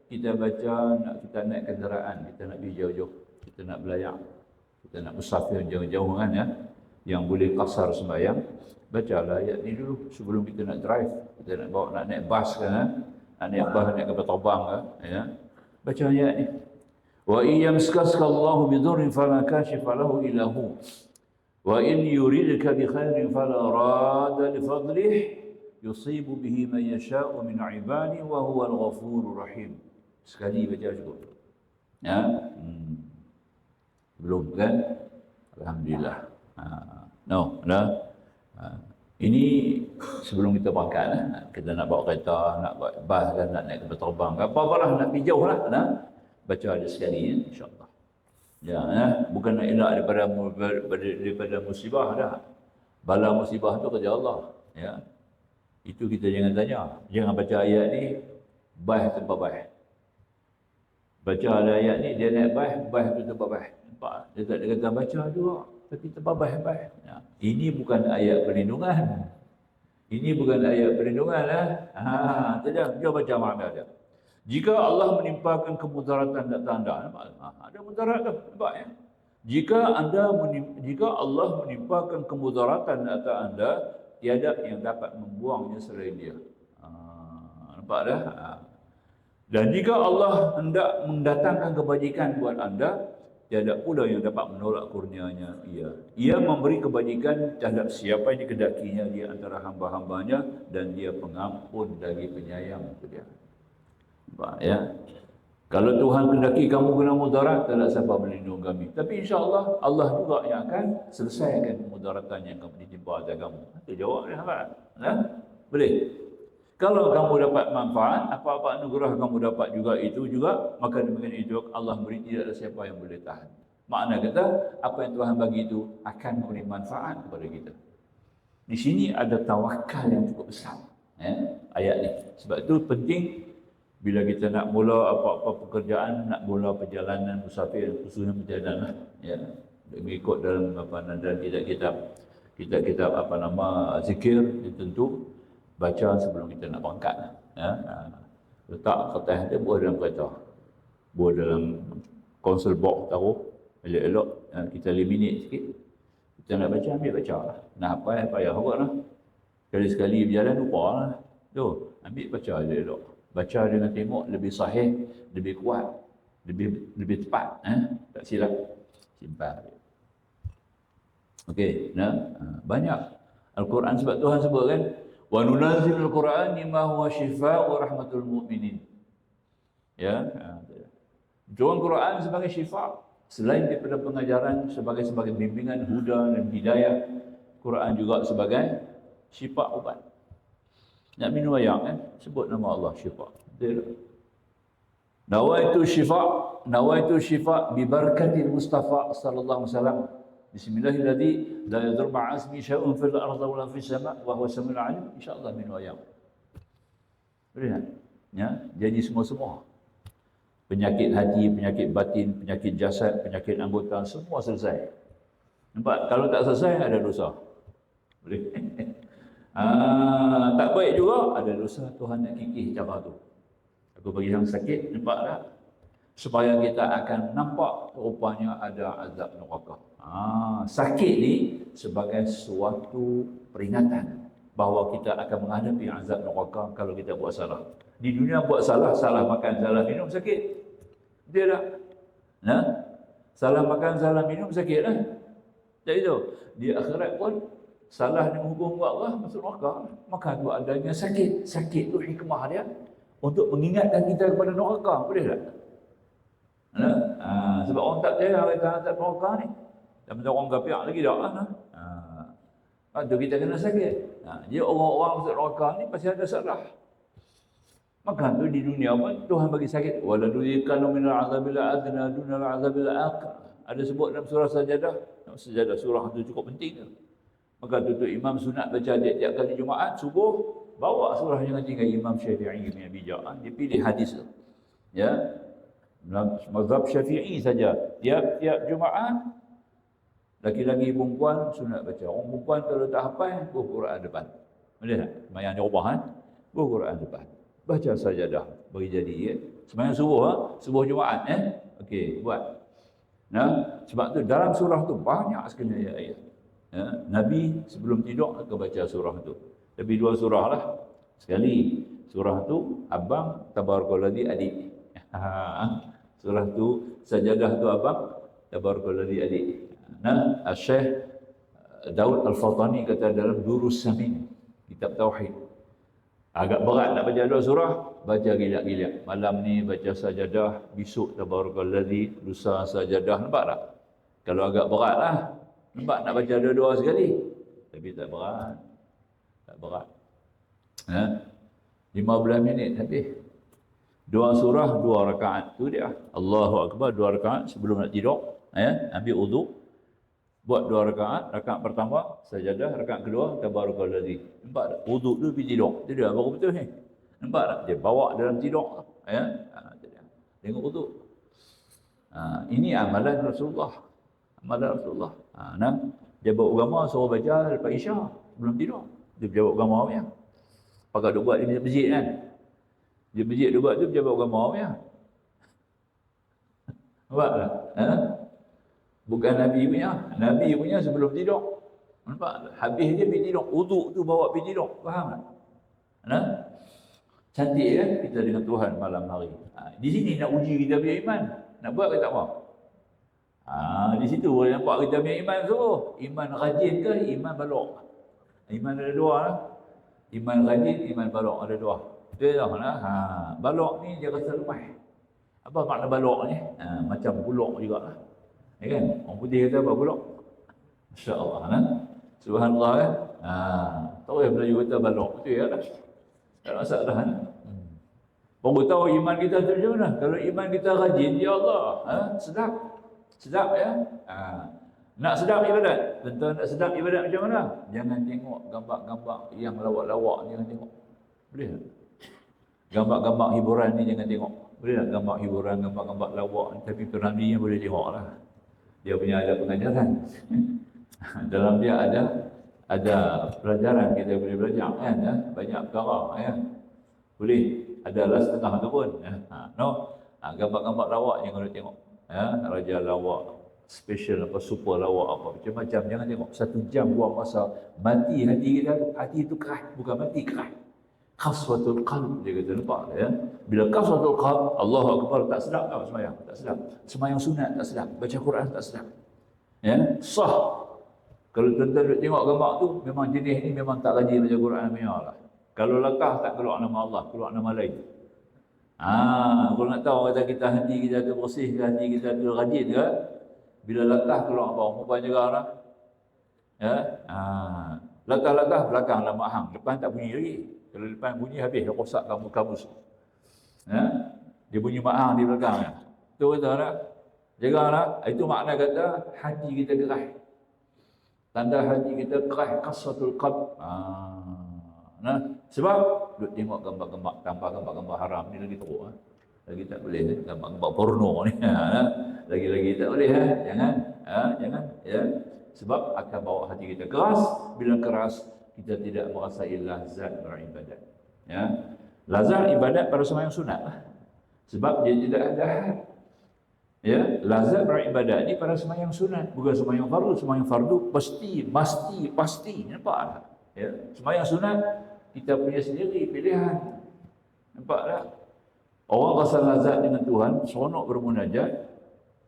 kita baca nak kita naik kenderaan, kita nak pergi jauh-jauh, kita nak belayar, kita nak musafir jauh-jauh kan ya, yang boleh qasar sembahyang, bacalah ayat ni dulu sebelum kita nak drive, kita nak bawa nak naik bas kan, nak naik bas, naik kapal terbang kan, ya. Baca ayat ni. Wa iyamskaskallahu bidurrin fala kashifa lahu illa hu. Wa in yuridka bi khairin fala rada li fadlihi yusibu bihi man yasha'u min 'ibadihi wa huwal ghafurur rahim. Sekali baca cukup. Ya. Belum kan? Alhamdulillah. No, dah. Ini sebelum kita berangkat, kita nak bawa kereta, nak bawa bas kan, nak naik kapal terbang, apa-apalah nak pergi jauh lah, baca ada sekali insya-Allah. Ya, bukan nak elak daripada musibah dah. Bala musibah tu kerja Allah, ya. Itu kita jangan tanya. Jangan baca ayat ni bah tempat bah. Baca ayat ni dia naik bah tu tempat bah. Nampak? Dia tak ada kata baca juga, tapi tempat bah. Ya. Ini bukan ayat perlindungan. Ini bukan ayat perlindungan lah. Tidak, dia baca makna dia. Jika Allah menimpakan kemudaratan atas anda, ada mudarat tu, nampak ya? Jika Allah menimpakan kemudaratan atas anda, tiada yang dapat membuangnya selain dia. Nampak dah? Dan jika Allah hendak mendatangkan kebajikan buat anda, tiada pula yang dapat menolak kurnianya ia. Ia memberi kebajikan terhadap siapa yang dikehendakinya di antara hamba-hambanya, dan dia pengampun lagi penyayang. Itu dia. Nampak ya? Kalau Tuhan kehendaki kamu kena mudarat, tak ada siapa melindungi kami. Tapi insya-Allah Allah juga yang akan selesaikan mudaratan yang kamu ditimpa atas kamu. Itu jawab dia, apa? Boleh. Kalau kamu dapat manfaat, apa-apa anugerah kamu dapat juga itu juga, maka demikian itu Allah beri, tidak ada siapa yang boleh tahan. Makna kata, apa yang Tuhan bagi itu akan memberi manfaat kepada kita. Di sini ada tawakal yang cukup besar. Ayat ni. Sebab itu penting bila kita nak mula apa-apa pekerjaan, nak mula perjalanan musafir, khususnya perjalanan, ya, mengikut dalam dalam kitab apa nama zikir, tentu baca sebelum kita nak berangkat. Ya. Letak kertas dia buat dalam kereta, buat dalam console box, taruh elok-elok, kita eliminate sikit. Kita nak baca, ambil baca lah. Nak apa payah awak lah. Sekali-sekali berjalan lupa lah. Tu, ambil baca elok-elok. Baca dengan tengok lebih sahih, lebih kuat, lebih tepat, tak silap, simpan. Okey, banyak Al-Quran, sebab Tuhan sebut kan, wa nunazzilul Qur'ani ma huwa shifaa'u wa rahmatul mu'minin. Ya, Tuhan Quran sebagai syifa, selain daripada pengajaran sebagai bimbingan huda dan hidayah, Quran juga sebagai syifa, ubat. Nak minum air kan, sebut nama Allah syifa. Nawaitu syifa bi barakatil Mustafa sallallahu alaihi wasallam. Bismillahilladzi la yadur ma'asmi syai'un fil ardi wa la fis sama' wa huwa samiul alim. Insyaallah minum air. Boleh tak? Ya, jadi semua. Penyakit hati, penyakit batin, penyakit jasad, penyakit anggota, semua selesai. Nampak? Kalau tak selesai ada dosa. Boleh. Tak baik juga, ada dosa. Tuhan nak kikih cara tu. Aku bagi yang sakit, nampak tak? Supaya kita akan nampak rupanya ada azab neraka. Sakit ni sebagai suatu peringatan bahawa kita akan menghadapi azab neraka kalau kita buat salah. Di dunia buat salah makan, salah minum, sakit. Dia tak? Salah makan, salah minum, sakit lah. Jadi tu, di akhirat pun salah dengan hukum Allah masuk neraka. Maka tu adanya sakit. Sakit tu hikmah dia untuk mengingatkan kita kepada neraka. Boleh tak? Sebab orang tak percaya kita tak neraka ni. Dan benda orang kafir lagi tak lah. Tu kita kena sakit. Jadi orang-orang masuk neraka ni pasti ada salah. Maka tu di dunia pun Tuhan bagi sakit. Wala nuziqanna minal azabil adna dunal azabil aqab. Ada sebut dalam surah Sajadah. Surah tu cukup penting tu. Maka tutup imam sunat baca tiap-tiap kali Jumaat subuh, bawa surah yang tinggal Imam Syafi'i bin Abi Ja'far. Dia pilih hadis tu. Ya. Dalam mazhab Syafi'i saja, tiap-tiap Jumaat Laki-laki perempuan sunat baca. Orang perempuan kalau tak hafal, bawa Quran depan. Boleh tak? Semayang di rumah kan? Bawa Quran depan. Baca sajadah. Bagi jadi ya. Semayang subuh ha? Subuh Jumaat Okey, buat. Nah, sebab tu dalam surah tu banyak sekali ayat. Ya, Nabi sebelum tidur akan baca surah tu. Lebih 2 surah lah. Sekali surah tu abang Tabarakalladzi adik. Surah tu sajadah tu abang Tabarakalladzi adik. Nah, Syekh Daud Al-Fatani kata dalam Durus Samin, kitab tauhid. Agak berat nak baca 2 surah, baca gilak-gilak. Malam ni baca sajadah, besok Tabarakalladzi, lusa sajadah. Nampak tak? Kalau agak berat lah. Nampak nak baca 2 sekali. Tapi tak berat. Tak berat. 15 minit habis. 2 surah, 2 rakaat. Tu dia. Allahu Akbar, 2 rakaat sebelum nak tidur. Ambil uduk. Buat 2 rakaat. Rakaat pertama, sajadah. Rakaat kedua, Tabarakalladzi. Nampak tak? Uduk tu pergi tidur. Itu dia. Baru betul ni. Nampak tak? Dia bawa dalam tidur. Tengok uduk. Ini amalan Rasulullah. Amalan Rasulullah. Jabat agama suruh baca lepas Isya sebelum tidur. Dia jabat agama punya. Pakai duk buat di masjid kan. Di masjid duk buat tu jabat agama punya. Nampak tak? Bukan Nabi punya. Nabi punya sebelum tidur. Nampak tak? Habis dia pergi tidur. Uduk tu bawa pergi tidur. Faham tak? Cantik kan kita dengan Tuhan malam hari. Di sini nak uji kita punya iman. Nak buat ke tak mau? Di situ boleh nampak kita punya iman tu. Iman rajin ke iman balok? Iman ada 2 lah. Iman rajin, iman balok ada 2. Betul tak? Balok ni dia rasa lemah. Apa makna balok ni? Macam bulok jugalah. Ya kan? Orang putih kata apa bulok? Masya-Allah Subhanallah kan? Tak boleh Melayu kata balok. Betul ya tak? Tak masalah kan? Baru tahu iman kita tu macam mana? Kalau iman kita rajin, ya Allah, sedap. Sedap ya. Nak sedap ibadat. Tuan-tuan nak sedap ibadat macam mana? Jangan tengok gambar-gambar yang lawak-lawak ni, jangan tengok. Boleh tak? Gambar-gambar hiburan ni jangan tengok. Boleh tak? Gambar hiburan, gambar-gambar lawak ni. Tapi P.Ramlee boleh tengok lah. Dia punya ada pengajaran. Dalam dia ada pelajaran kita boleh belajar kan. Banyak perkara ya. Boleh. Adalah setengah tu pun. Gambar-gambar lawak jangan boleh tengok. Raja lawak, special apa, super lawak apa, macam-macam. Jangan tengok. 1 jam buang masa. Mati hati kita. Hati itu keras. Bukan mati, keras. Qaswatul qalb, dia kata. Nampak ya? Bila qaswatul qalb, Allahu Akbar, tak sedap tak semayang? Tak sedap. Semayang sunat tak sedap. Baca Quran tak sedap. Ya? Sah. Kalau tuan-tuan duk tengok gambar tu, memang jenis ni memang tak rajin baca Quran punya lah. Kalau lekah tak keluar nama Allah, keluar nama lain. Kalau nak tahu kata kita hati kita tu bersih ke, hati kita tu rajin ke, bila lekah keluar apa? Muka jerah lah. Ya? Lekah-lekah belakang lama hang, depan tak bunyi lagi. Kalau depan bunyi habis, rosak kamus. Dia bunyi mahang di belakang. Tu kata tak? Jerahlah. Itu makna kata hati kita keras. Tanda hati kita keras, qaswatul qalb. Sebab duk tengok gambar-gambar, tambah gambar-gambar haram ni lagi teruk. Lagi tak boleh gambar-gambar porno ni. Lagi-lagi tak boleh jangan ya. Sebab akan bawa hati kita keras. Bila keras, kita tidak merasai lazat beribadat. Ya. Lazat ibadat pada sembahyang sunat lah. Sebab dia tidak ada had. Ya, lazat beribadat ni pada sembahyang sunat, bukan sembahyang fardu. Sembahyang fardu pasti. Nampak tak? Ya, sembahyang sunat kita punya sendiri pilihan. Nampak tak? Orang rasa lazat dengan Tuhan, seronok bermunajat,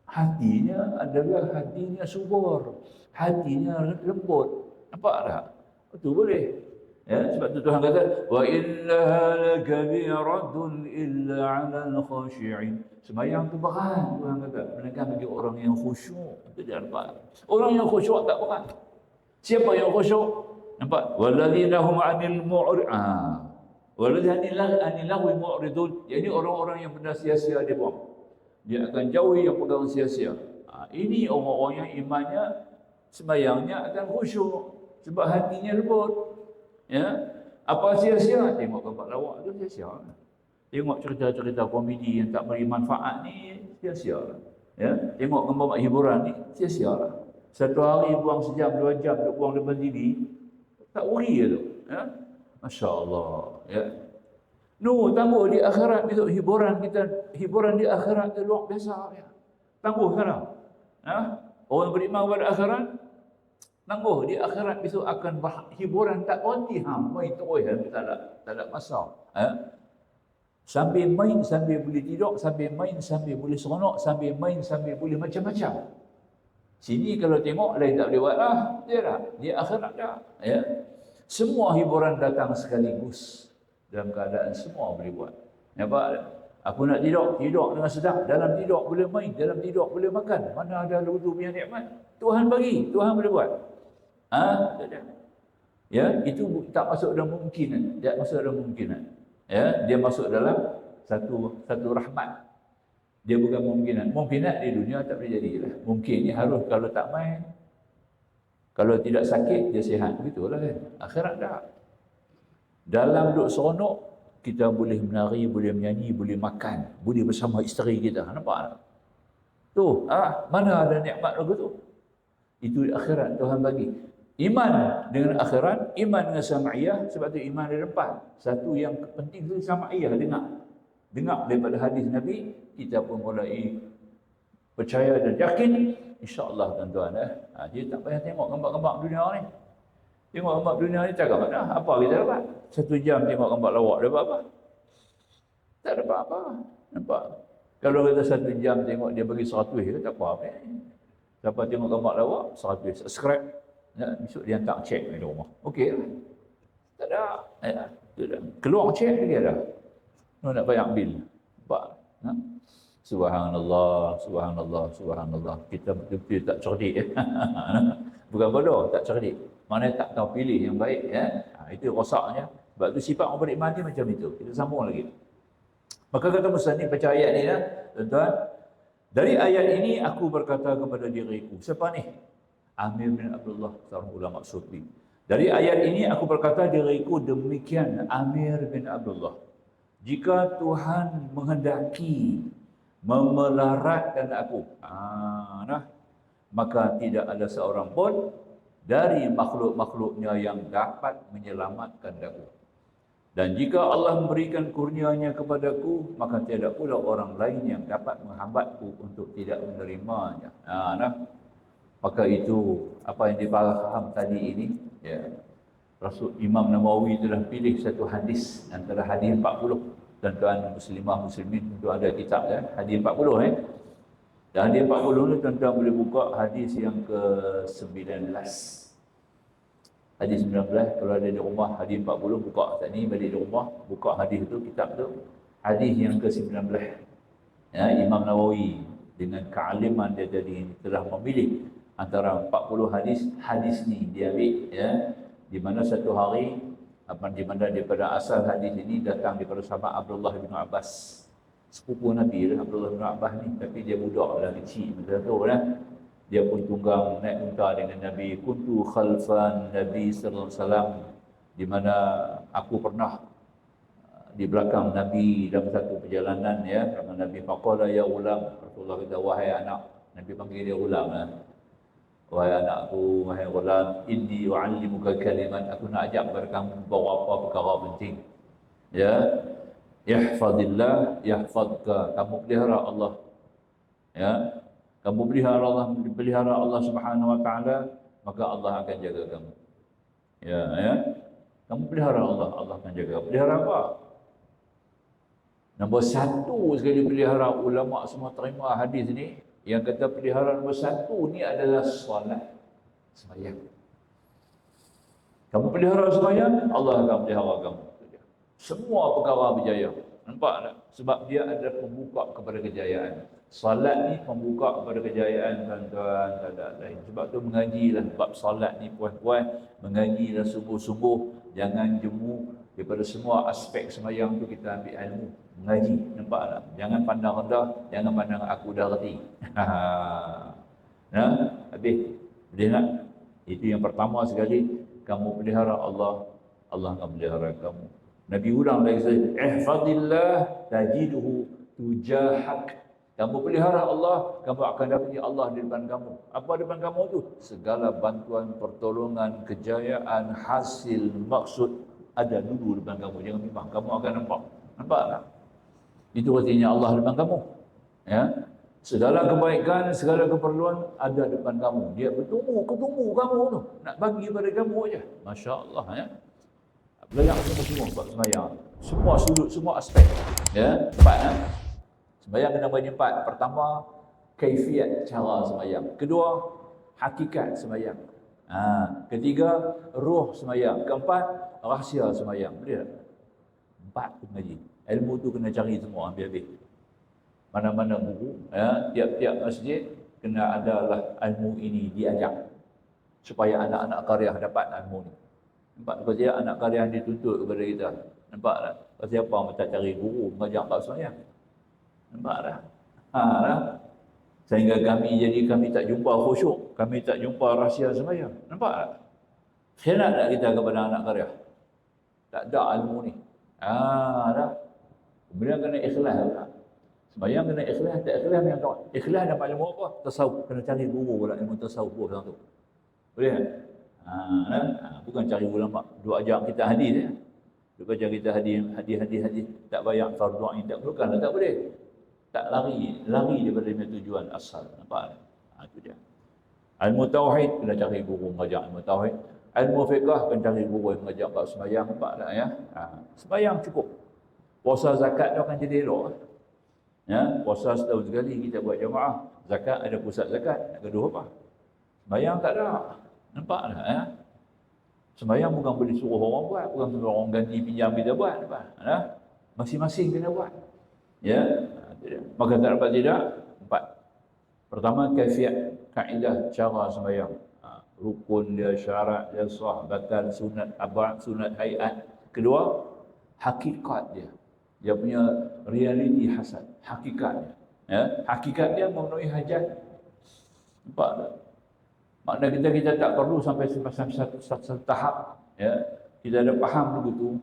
hatinya adalah hatinya subur, hatinya lembut. Nampak tak? Itu boleh. Ya, sebab tu Tuhan kata, wa innaha lakabiratun illa 'alal khashi'in. Sembahyang tu berat, Tuhan kata, melainkan bagi orang yang khusyuk. Itu dia nampak. Orang yang khusyuk tak berat. Siapa yang khusyuk? Nampak? Walladzina hum 'anil mu'ridun. Jadi orang-orang yang benda sia-sia dia buang. Dia akan jauhi yang pegang sia-sia. Ini orang-orang yang imannya, sembahyangnya akan khusyuk sebab hatinya lembut. Ya, apa sia-sia? Tengok gambar lawak tu sia-sia. Tengok cerita-cerita komedi yang tak beri manfaat ni sia-sia. Ya, tengok gambar hiburan ni sia-sia lah. Satu hari buang sejam, 2 jam duk buang depan TV, tak worry tu. Ya? Masya Allah. Ya. No, tangguh di akhirat besok hiburan di akhirat tu luar biasa. Ya. Tangguh sekarang. Ya? Orang beriman pada akhirat, tangguh di akhirat besok akan hiburan tak berhenti. Main terus, tak ada masa. Ya? Sambil main, sambil boleh tidur, sambil main, sambil boleh seronok, sambil main, sambil boleh macam-macam. Sini kalau tengok, lain tak boleh buat lah. Dia dah, di akhirat dah. Ya? Semua hiburan datang sekaligus. Dalam keadaan semua boleh buat. Nampak? Aku nak tidur dengan sedap. Dalam tidur boleh main, dalam tidur boleh makan. Mana ada ludu punya nikmat? Tuhan bagi, Tuhan boleh buat. Ya, itu tak masuk dalam mungkinan. Tak masuk dalam mungkinan. Ya, dia masuk dalam satu rahmat. Dia bukan mungkinan. Mungkinan di dunia tak boleh jadilah. Mungkin ni harus kalau tak main, kalau tidak sakit dia sihat, begitulah kan. Akhirat dah. Dalam duduk seronok, kita boleh menari, boleh menyanyi, boleh makan, boleh bersama isteri kita. Nampak tak? Tu, mana ada nikmat lagu tu? Itu akhirat Tuhan bagi. Iman dengan akhirat, iman dengan sama'iyah, sebab tu iman ada 4. Satu yang penting tu sama'iyah, dengar daripada hadis Nabi, kita pun mulai percaya dan yakin, insya-Allah tuan-tuan. Dia tak payah tengok gambar-gambar dunia ni. Tengok gambar dunia ni cakap mana? Apa kita dapat? 1 jam tengok gambar lawak, dapat apa? Tak dapat apa. Nampak? Kalau kita 1 jam tengok dia bagi 100, kita tak apa-apa. Siapa tengok gambar lawak, 100. Subscribe. Ya, besok dia hantar cek di rumah. Okey lah. Tak ada. Ya, keluar cek dia dah. Nak bayar bil. Nampak? Ha? Subhanallah, subhanallah, subhanallah. Kita betul-betul tak cerdik. Bukan bodoh, tak cerdik. Mana tak tahu pilih yang baik. Ya? Itu rosaknya. Sebab itu sifat orang beriman ni macam itu. Kita sambung lagi. Maka kata Muslim baca ayat ni ya, tuan-tuan. Dari ayat ini aku berkata kepada diriku. Siapa ni? Amir bin Abdullah, seorang ulama sufi. Dari ayat ini aku berkata diriku demikian Amir bin Abdullah. Jika Tuhan menghendaki memelaratkan aku, maka tidak ada seorang pun dari makhluk-makhluknya yang dapat menyelamatkan aku. Dan jika Allah memberikan kurnianya kepadaku, maka tiada pula orang lain yang dapat menghambatku untuk tidak menerimanya. Maka itu apa yang dipaham tadi ini, ya, Rasul Imam Nawawi telah pilih satu hadis antara hadis 40. Tuan-tuan muslimah muslimin untuk ada kitab ya, hadis 40 Dan hadis 40 ni tuan-tuan boleh buka hadis yang ke-19. Hadis 19 kalau ada di rumah hadis 40 buka saat ni balik di rumah buka hadis tu, kitab tu, hadis yang ke-19. Ya, Imam Nawawi dengan kealiman dia jadi telah memilih antara 40 hadis ni dia ambil ya, di mana satu hari di mana daripada asal hadis ini datang daripada sahabat Abdullah bin Abbas, sepupu Nabi lah Abdullah bin Abbas ni, tapi dia budak dah kecil masa tu lah. Dia pun tunggang naik unta dengan Nabi. Kuntu khalfan Nabi sallallahu alaihi wasallam, di mana aku pernah di belakang Nabi dalam satu perjalanan ya, sama Nabi faqala ya ulam, Rasulullah kata wahai anak, Nabi panggil dia ulam lah. Wahai anakku, wahai ulam, inni u'allimuka kalimat, aku nak ajak kepada kamu beberapa perkara penting. Ya, ihfazillah yahfazka, kamu pelihara Allah. Ya, kamu pelihara Allah Subhanahu wa taala, maka Allah akan jaga kamu. Ya, kamu pelihara Allah, Allah akan jaga. Pelihara apa? Nombor 1 sekali pelihara, ulama semua terima hadis ni. Yang kata pelihara nombor 1 ni adalah solat, sembahyang. Kamu pelihara sembahyang, Allah akan pelihara kamu. Semua perkara berjaya. Nampak tak? Sebab dia adalah pembuka kepada kejayaan. Salat ni pembuka kepada kejayaan tuan-tuan, tak ada lain. Sebab tu mengajilah bab salat ni puas-puas, mengajilah sungguh-sungguh, jangan jemu daripada semua aspek sembahyang tu kita ambil ilmu, mengaji. Nampak tak? Jangan pandang rendah, jangan pandang aku dah reti. Habis. Boleh tak? Itu yang pertama sekali, kamu pelihara Allah, Allah akan pelihara kamu. Nabi ulang lagi sekali, ihfazillah tajiduhu tujahak. Kamu pelihara Allah, kamu akan dapati Allah di depan kamu. Apa di depan kamu tu? Segala bantuan, pertolongan, kejayaan, hasil, maksud ada dulu di depan kamu. Jangan bimbang, kamu akan nampak. Nampak tak? Itu artinya Allah di depan kamu. Ya. Segala kebaikan, segala keperluan ada di depan kamu. Dia ketemu kamu tu. Nak bagi pada kamu aja. Masya Allah. Ya. Belajar semua buat sembahyang. Semua sudut, semua aspek. Ya. Empat. Ya. Sembahyang kena bagi empat. Pertama, kaifiat cara sembahyang. Kedua, hakikat sembahyang. Ketiga, ruh sembahyang. Keempat, rahsia sembahyang. Boleh tak? Empat tu ngaji. Ilmu tu kena cari semua habis-habis. Mana-mana buku, ya, tiap-tiap masjid kena adalah ilmu ini diajar supaya anak-anak qaryah dapat ilmu ni. Nampak pasal anak qaryah dituntut kepada kita. Nampak tak? Pasal apa kita cari guru mengajar bab sembahyang? Nampak tak? Lah. Sehingga kami tak jumpa khusyuk, kami tak jumpa rahsia sembahyang. Nampak tak? Khianat tak kita kepada anak qaryah? Tak ada ilmu ni. Dah. Kemudian kena ikhlas tak? Sembahyang kena ikhlas, tak ikhlas yang tak. Ikhlas dapat ilmu apa? Tasawuf. Kena cari guru pula ilmu tasawuf orang tu. Boleh tak? Bukan cari ulama. Dua ajar kita hadis ya. Dua ajar kita hadis. Tak bayar fardu ain, tak bukan, tak boleh. Tak lari daripada tujuan asal. Nampak? Itu dia. Ilmu tauhid kena cari guru mengajar ilmu tauhid. Ilmu fiqh kena cari guru yang mengajar bab sembahyang. Nampak tak ya? Sembahyang cukup. Puasa zakat tu akan jadi elok. Ya, puasa setahun sekali kita buat jemaah. Zakat ada pusat zakat. Nak gaduh apa? Sembahyang tak ada. Nampak tak ya? Sembahyang bukan boleh suruh orang buat, bukan suruh orang ganti pinjam kita buat, nampak? Masing-masing kena buat. Ya. Maka tak dapat tidak? Empat. Pertama, kaifiat, kaedah cara sembahyang. Rukun dia, syarat dia, sah, batal, sunat, abad, sunat, hayat. Kedua, hakikat dia. Dia punya realiti hasan, hakikatnya. Ya, hakikat dia memenuhi hajat. Nampak tak? Makna kita tak perlu sampai satu tahap. Ya, kita ada faham begitu.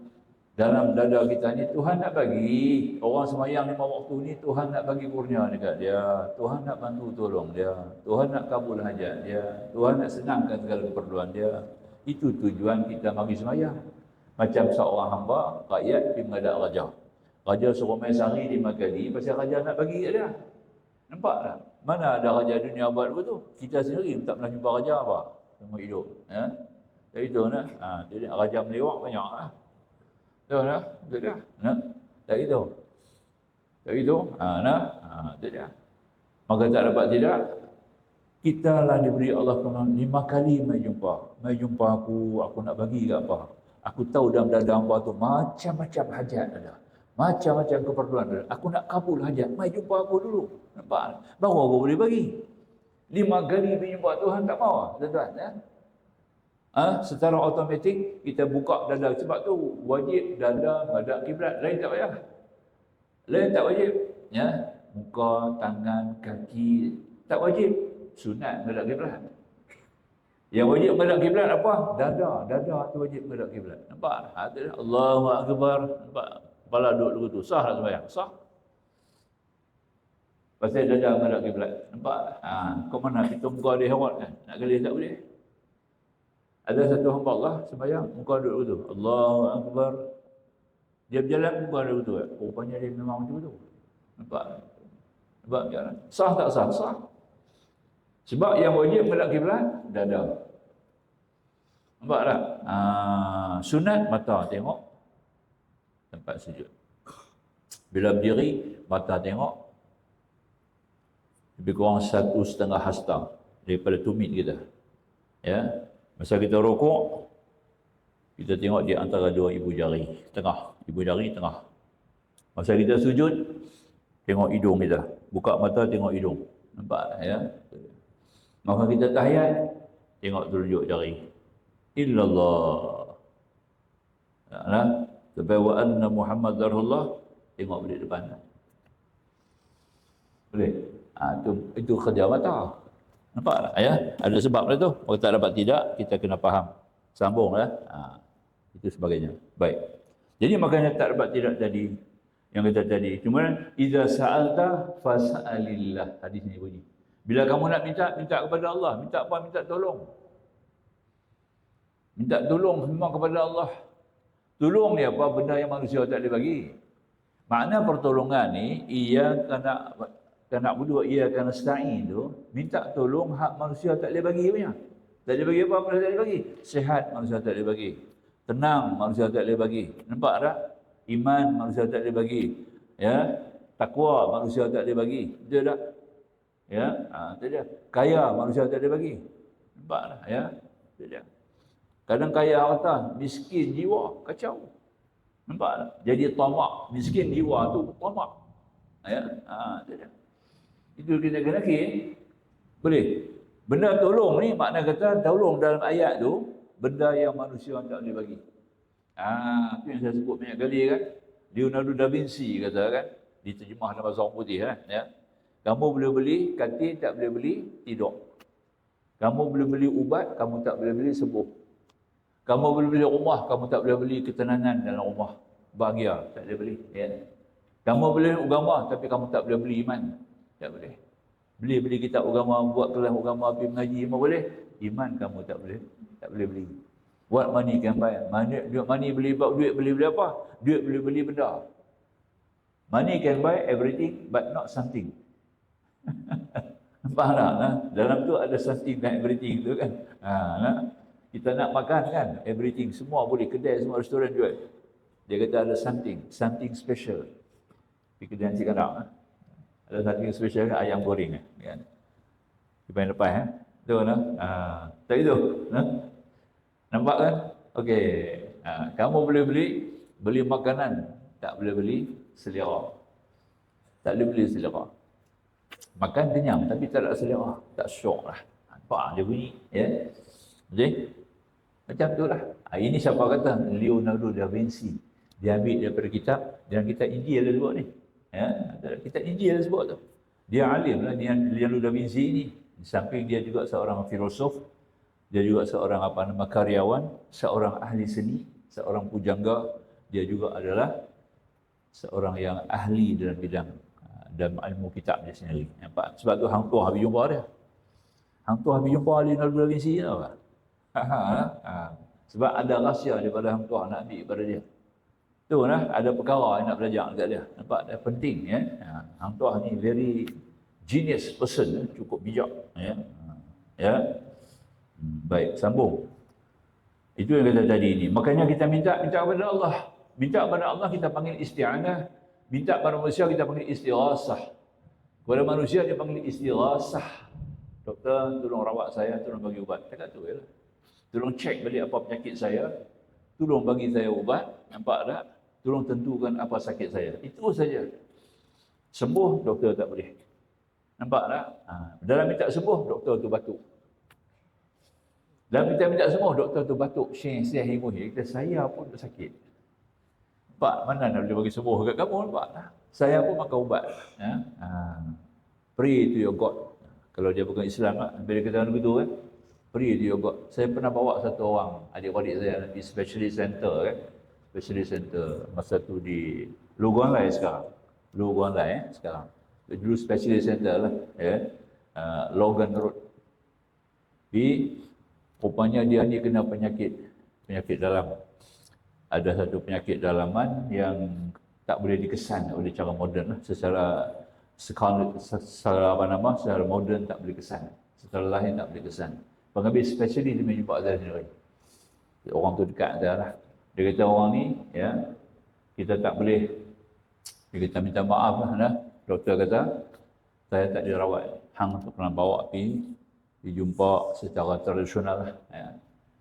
Dalam dada kita ni Tuhan nak bagi. Orang sembahyang 5 waktu ni Tuhan nak bagi kurnia dekat dia. Tuhan nak bantu tolong dia. Tuhan nak kabul hajat dia. Tuhan nak senangkan segala keperluan dia. Itu tujuan kita bagi sembahyang. Macam seorang hamba, rakyat pergi menghadap raja. Raja suruh main sehari 5 kali, pasal raja nak bagi kat dia. Nampak tak? Mana ada raja dunia buat begitu? Kita sendiri tak pernah jumpa raja apa? Semua hidup. Ya? Tak itu nak. Jadi raja melewak banyak lah. Tahu tak? Tak dah. Nah, tak itu. Tak itu. Tak dah. Maka tak dapat tidak. Kita lah diberi Allah 5 kali mai jumpa aku nak bagi ke apa? Aku tahu dalam dada hamba tu macam-macam hajat ada. Macam-macam keperluan ada. Aku nak kabul hajat. Mai jumpa aku dulu. Nampak? Baru aku boleh bagi. 5 kali berjumpa Tuhan tak mau, tuan-tuan. Ya? Secara automatik kita buka dada. Sebab tu wajib dada menghadap kiblat. Lain tak payah. Lain tak wajib. Ya? Muka, tangan, kaki tak wajib. Sunat menghadap kiblat. Yang wajib menghadap kiblat apa? Dada tu wajib menghadap kiblat. Nampak? Allahu Akbar. Nampak? Kepala duduk tu. Sah tak sembahyang? Sah. Pasal dada menghadap kiblat. Nampak? Kau mana kita muka dia herat kan? Nak gelis tak boleh. Ada satu hamba Allah sembahyang, muka duduk tu. Allahu Akbar. Dia berjalan muka duduk tu. Rupanya dia memang macam tu. Nampak? Nampak jalan. Sah tak sah? Sah. Sebab yang wajib menghadap kiblat dada. Nampak tak? Sunat mata tengok tempat sujud. Bila berdiri mata tengok lebih kurang 1,5 hasta daripada tumit kita. Ya. Masa kita rukuk, kita tengok di antara 2 ibu jari tengah. Ibu jari tengah. Masa kita sujud, tengok hidung kita. Buka mata tengok hidung. Nampak ya? Maka kita tahiyat, tengok telunjuk jari. Illallah. Sampai wa anna Muhammad Rasulullah, tengok balik depan. Boleh? Itu kerja mata. Nampak tak? Ya? Ada sebab lah tu. Kalau tak dapat tidak, kita kena faham. Sambung lah. Itu sebagainya. Baik. Jadi makanya tak dapat tidak tadi. yang kata tadi. Cuma idza sa'alta fas'alillah. Hadis ni bunyi. Bila kamu nak minta, minta kepada Allah. Minta apa? Minta tolong. Minta tolong semua kepada Allah. Tolong ni apa? Benda yang manusia tak boleh bagi. Makna pertolongan ni, ia kena berdua, ia kena stain tu, minta tolong hak manusia tak boleh bagi punya. Tak boleh bagi apa? Manusia tak boleh bagi. Sehat manusia tak boleh bagi. Tenang manusia tak boleh bagi. Nampak tak? Iman manusia tak boleh bagi. Ya, takwa manusia tak boleh bagi. Betul tak? Ya, itu dia. Kaya manusia tak boleh bagi. Nampak tak? Ya, itu dia. Kadang kaya harta, miskin jiwa, kacau. Nampak tak? Jadi tamak, miskin jiwa tu tamak. Ya, itu dia. Itu kita kena boleh. Benda tolong ni makna kata tolong dalam ayat tu benda yang manusia tak boleh bagi. Itu yang saya sebut banyak kali kan. Leonardo da Vinci kata kan, diterjemah dalam bahasa orang putih kan, ya. Kamu boleh beli katil, tak boleh beli tidur. Kamu boleh beli ubat, kamu tak boleh beli sembuh. Kamu boleh beli rumah, kamu tak boleh beli ketenangan dalam rumah. Bahagia, tak boleh beli. Ya. Kamu boleh agama, tapi kamu tak boleh beli iman. Tak boleh. Beli kitab agama, buat kelas agama, pergi mengaji, semua boleh. Iman kamu tak boleh beli. What money can buy? Money beli beli apa? Duit boleh beli benda. Money can buy everything, but not something. Nampak tak? Dalam tu ada something dan everything tu kan. Kita nak makan kan, everything, semua boleh, kedai semua, restoran jual. Dia kata ada something special. Di kedai nasi kadang, ada something special kan, ayam goreng kan. Di paling depan tu kan. Tak itu. Nampak kan? Okey. Kamu boleh beli makanan, tak boleh beli selera. Tak boleh beli selera. Makan kenyang tapi tak ada selera, tak syok lah. Nampak dia bunyi, ya. Okey. Macam tu lah. Ini siapa kata? Leonardo da Vinci. Dia ambil daripada kitab, dan kitab Injil dia sebut ni. Ya, kitab Injil dia sebut tu. Dia alim lah, Leonardo da Vinci ni. Di samping dia juga seorang filosof, dia juga seorang karyawan, seorang ahli seni, seorang pujangga. Dia juga adalah seorang yang ahli dalam bidang dalam ilmu kitab dia sendiri. Nampak? Sebab tu hang tuah habis jumpa dia. Hang tuah habis jumpa Leonardo da Vinci tau kan? Sebab ada rahsia daripada hang tuah nak ambil daripada dia. Tu lah, ada perkara yang nak belajar dekat dia. Nampak? Dia penting ya. Hang tuah ni very genius person, cukup bijak ya. Ya. Baik, sambung. Itu yang kata tadi ni. Makanya kita minta kepada Allah. Minta kepada Allah kita panggil isti'anah. Minta kepada manusia kita panggil istighasah. Kepada manusia dia panggil istighasah. Doktor, tolong rawat saya, tolong bagi ubat. Cakap tu je lah. Tolong cek balik apa penyakit saya. Tolong bagi saya ubat. Nampak tak? Tolong tentukan apa sakit saya. Itu saja. Sembuh, doktor tak boleh. Nampak tak? Dalam minta sembuh, doktor tu batuk. Dalam kita minta sembuh, doktor tu batuk. Syekh himuhi. Kita saya pun sakit. Nampak? Mana nak boleh bagi sembuh kat kamu? Nampak tak? Saya pun makan ubat. Pray to your God. Kalau dia bukan Islam lah. Bila kita begitu kan. Pray to your God. Saya pernah bawa satu orang, adik-adik saya di specialist center kan. Specialist center. Masa tu di Luguan Lai sekarang. Luguan Lai sekarang. Dulu specialist center lah. Logan Road. Rupanya dia ni kena penyakit dalam. Ada satu penyakit dalaman yang tak boleh dikesan oleh cara moden lah. Secara moden tak boleh kesan. Secara lahir tak boleh kesan. Pengambil spesialis dia menjumpa saya sendiri. Orang tu dekat saya lah. Dia kata orang ni, ya, kita tak boleh. Dia kata minta maaf lah. Doktor kata, saya tak dirawat. Hang tu pernah bawa pergi dijumpa secara tradisional lah. Ya.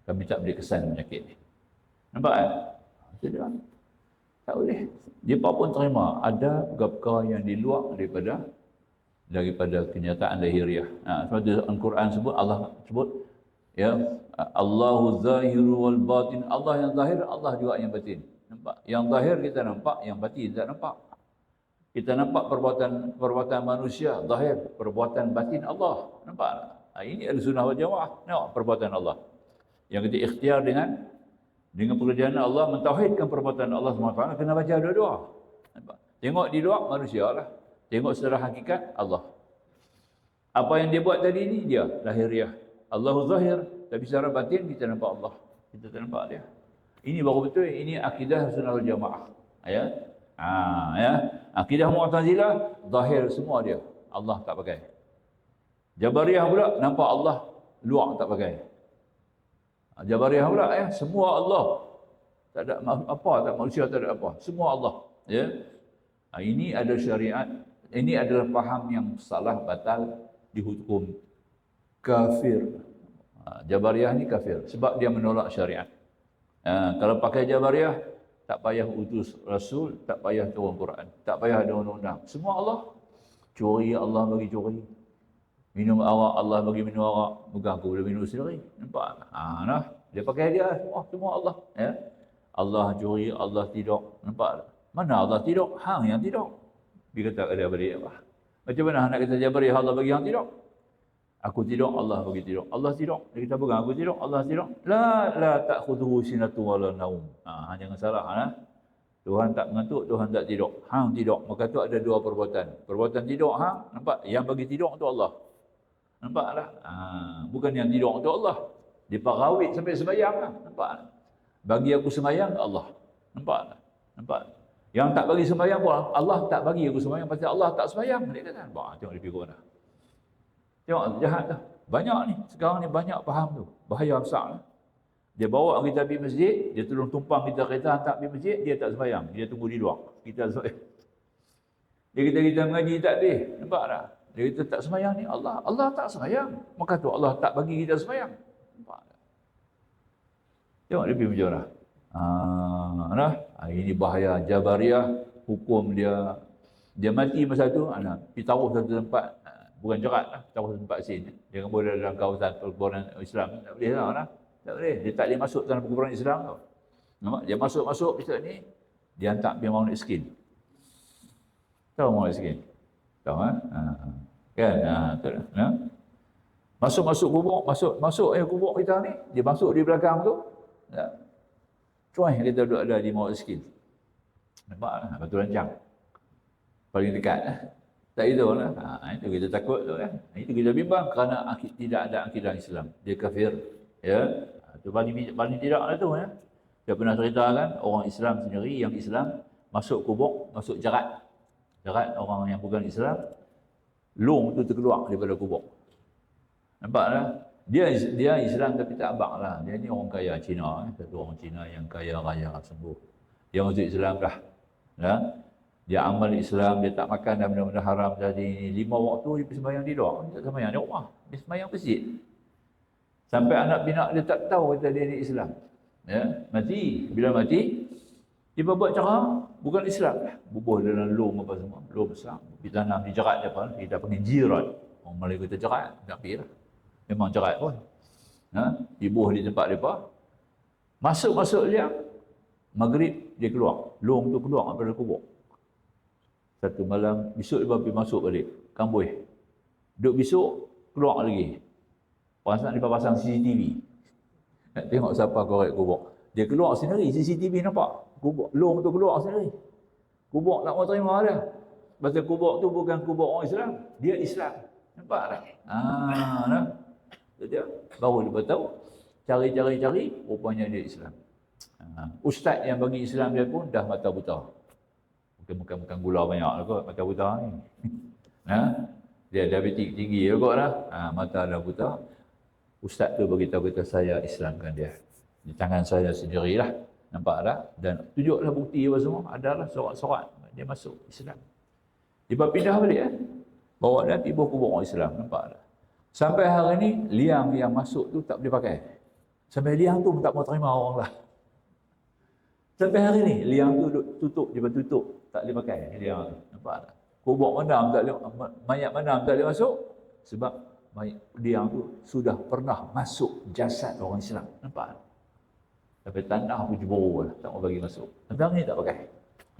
Kami tak boleh kesan penyakit ni. Nampak kan? Dia tak boleh. Dia pun terima. Ada perkara yang di luar daripada kenyataan lahiriah. Sebab Al-Quran sebut, Allah sebut, ya, Allahu zahiru wal batin. Allah yang zahir, Allah juga yang batin. Nampak? Yang zahir kita nampak, yang batin tak nampak. Kita nampak perbuatan manusia, zahir, perbuatan batin Allah. Nampak? Ini Ahlussunnah wal Jamaah. Nampak perbuatan Allah. Yang kita ikhtiar dengan pekerjaan Allah, mentauhidkan perbuatan Allah SWT, kena baca dua-dua. Tengok di luar manusia lah. Tengok secara hakikat Allah. Apa yang dia buat tadi ni dia lahiriah. Allahu zahir, tapi secara batin kita nampak Allah. Kita tak nampak dia. Ini baru betul, ini akidah Sunnah wal Jamaah. Ya. Ya. Akidah Mu'tazilah zahir semua dia. Allah tak pakai. Jabariyah pula nampak Allah luar tak pakai. Jabariyah pula ya, semua Allah. Tak ada apa, tak manusia tak ada apa. Semua Allah. Ya. Ini ada syariat, ini adalah faham yang salah, batal, dihukum kafir. Jabariyah ni kafir sebab dia menolak syariat. Kalau pakai Jabariyah, tak payah utus Rasul, tak payah turun Quran, tak payah ada undang-undang. Semua Allah. Curi, Allah bagi curi. Minum arak, Allah bagi minum arak. Bukan aku boleh minum sendiri. Nampak? Nah, dia pakai dia, semua Allah. Ya? Allah curi, Allah tidur. Nampak? Mana Allah tidur? Hang yang tidur. Dia kata ada balik apa? Macam mana nak kata Jabariyah Allah bagi hang tidur? Aku tidur, Allah bagi tidur. Allah tidur. Dia kata bukan aku tidur, Allah tidur. La ta'khudhuhu sinatun wala naum. Jangan salah. Tuhan tak mengantuk, Tuhan tak tidur. Hang tidur. Maka tu ada dua perbuatan. Perbuatan tidur hang, nampak? Yang bagi tidur untuk Allah. Nampaklah? Bukan yang tidur untuk Allah. Dia parawit sampai sembahyang lah. Nampak? Bagi aku sembahyang Allah. Nampak? Nampak? Yang tak bagi sembahyang pun Allah tak bagi aku sembahyang pasal Allah tak sembahyang. Dia kata, tengok dia fikir dah. Tengok jahat dah. Banyak ni. Sekarang ni banyak faham tu. Bahaya besar lah. Dia bawa kita pergi masjid, dia tolong tumpang kita kereta hantar pergi masjid, dia tak sembahyang. Dia tunggu di luar. Kita sembahyang. Dia kata kita mengaji tak habis. Nampak tak? Dia kata tak sembahyang ni Allah tak sembahyang. Maka tu Allah tak bagi kita sembahyang. Nampak tak? Tengok dia pergi macam mana. Ini bahaya Jabariyah, hukum dia mati masa tu, pergi taruh satu tempat, bukan jerat lah, taruh satu tempat sini. Jangan boleh dalam kawasan perkuburan Islam, tak boleh lah. Tak boleh, dia tak boleh masuk dalam perkuburan Islam tau. Nampak? Dia masuk besok ni, dia hantar pergi Mount Eskin. Tahu Mount Eskin? Tahu kan? Tu lah. Masuk kubur, masuk kubur kita ni, dia masuk di belakang tu. Ya. Cuai kita duduk ada di Mount Eskin. Nampak lah, batu rancang. Paling dekat lah. Tak itu lah. Itu kita takut tu kan. Itu kita bimbang kerana tidak ada akidah Islam. Dia kafir. Ya. Itu paling tidak lah tu ya. Dia pernah ceritakan orang Islam sendiri yang Islam masuk kubur, masuk jarat. Jarat orang yang bukan Islam. Long tu terkeluar daripada kubur. Nampak lah. Dia Islam tapi tak abang lah. Dia ni orang kaya Cina. Satu orang Cina yang kaya raya sungguh. Dia masuk Islam dah. Ya. Dia amal Islam, dia tak makan dan benda-benda haram tadi. 5 waktu dia pergi sembahyang di luar. Dia tak sembahyang di rumah. Dia sembahyang masjid. Sampai anak pinak dia tak tahu kata dia ni Islam. Ya. Mati. Bila mati, dia buat cara bukan Islam lah. Bubuh dalam lom apa semua. Lom besar. Dia tanam di jerat dia apa. Kita panggil jirat. Orang Melayu kata jerat. Tak pergi lah. Memang jerat pun. Dibuh di tempat mereka. Masuk liang. Maghrib dia keluar. Long tu keluar daripada kubur. Satu malam, besok dia pergi masuk balik. Kambuh. Duduk besok, keluar lagi. Dia pasang CCTV. Nak tengok siapa korek kubur. Dia keluar sendiri, CCTV nampak. Kubur, long tu keluar sendiri. Kubur tak mau terima dia. Pasal kubur tu bukan kubur orang Islam. Dia Islam. Nampak tak? Dia baru dia tahu. Cari, rupanya dia Islam. Ustaz yang bagi Islam dia pun dah mata buta. Bukan gula banyak lah kot, mata buta ni. Dia diabetik tinggi kot lah. Mata dah buta. Ustaz tu beritahu kata saya Islamkan dia. Di tangan saya sendirilah. Nampak tak? Dan tunjuklah bukti apa semua. Adalah sorat-sorat. Dia masuk Islam. Dia pindah balik bawa dia pergi kubur orang Islam. Nampak tak? Sampai hari ni, liang yang masuk tu tak boleh pakai. Sampai liang tu tak mau terima orang lah. Sampai hari ni, liang tu tutup, dia tutup. Tak boleh pakai liang tu. Nampak tak? Kubur mandam tak boleh, mayat mandam tak boleh masuk. Sebab liang tu sudah pernah masuk jasad orang Islam. Nampak tak? Sampai tanah pun jebur lah. Tak mau bagi masuk. Sampai hari ni tak pakai.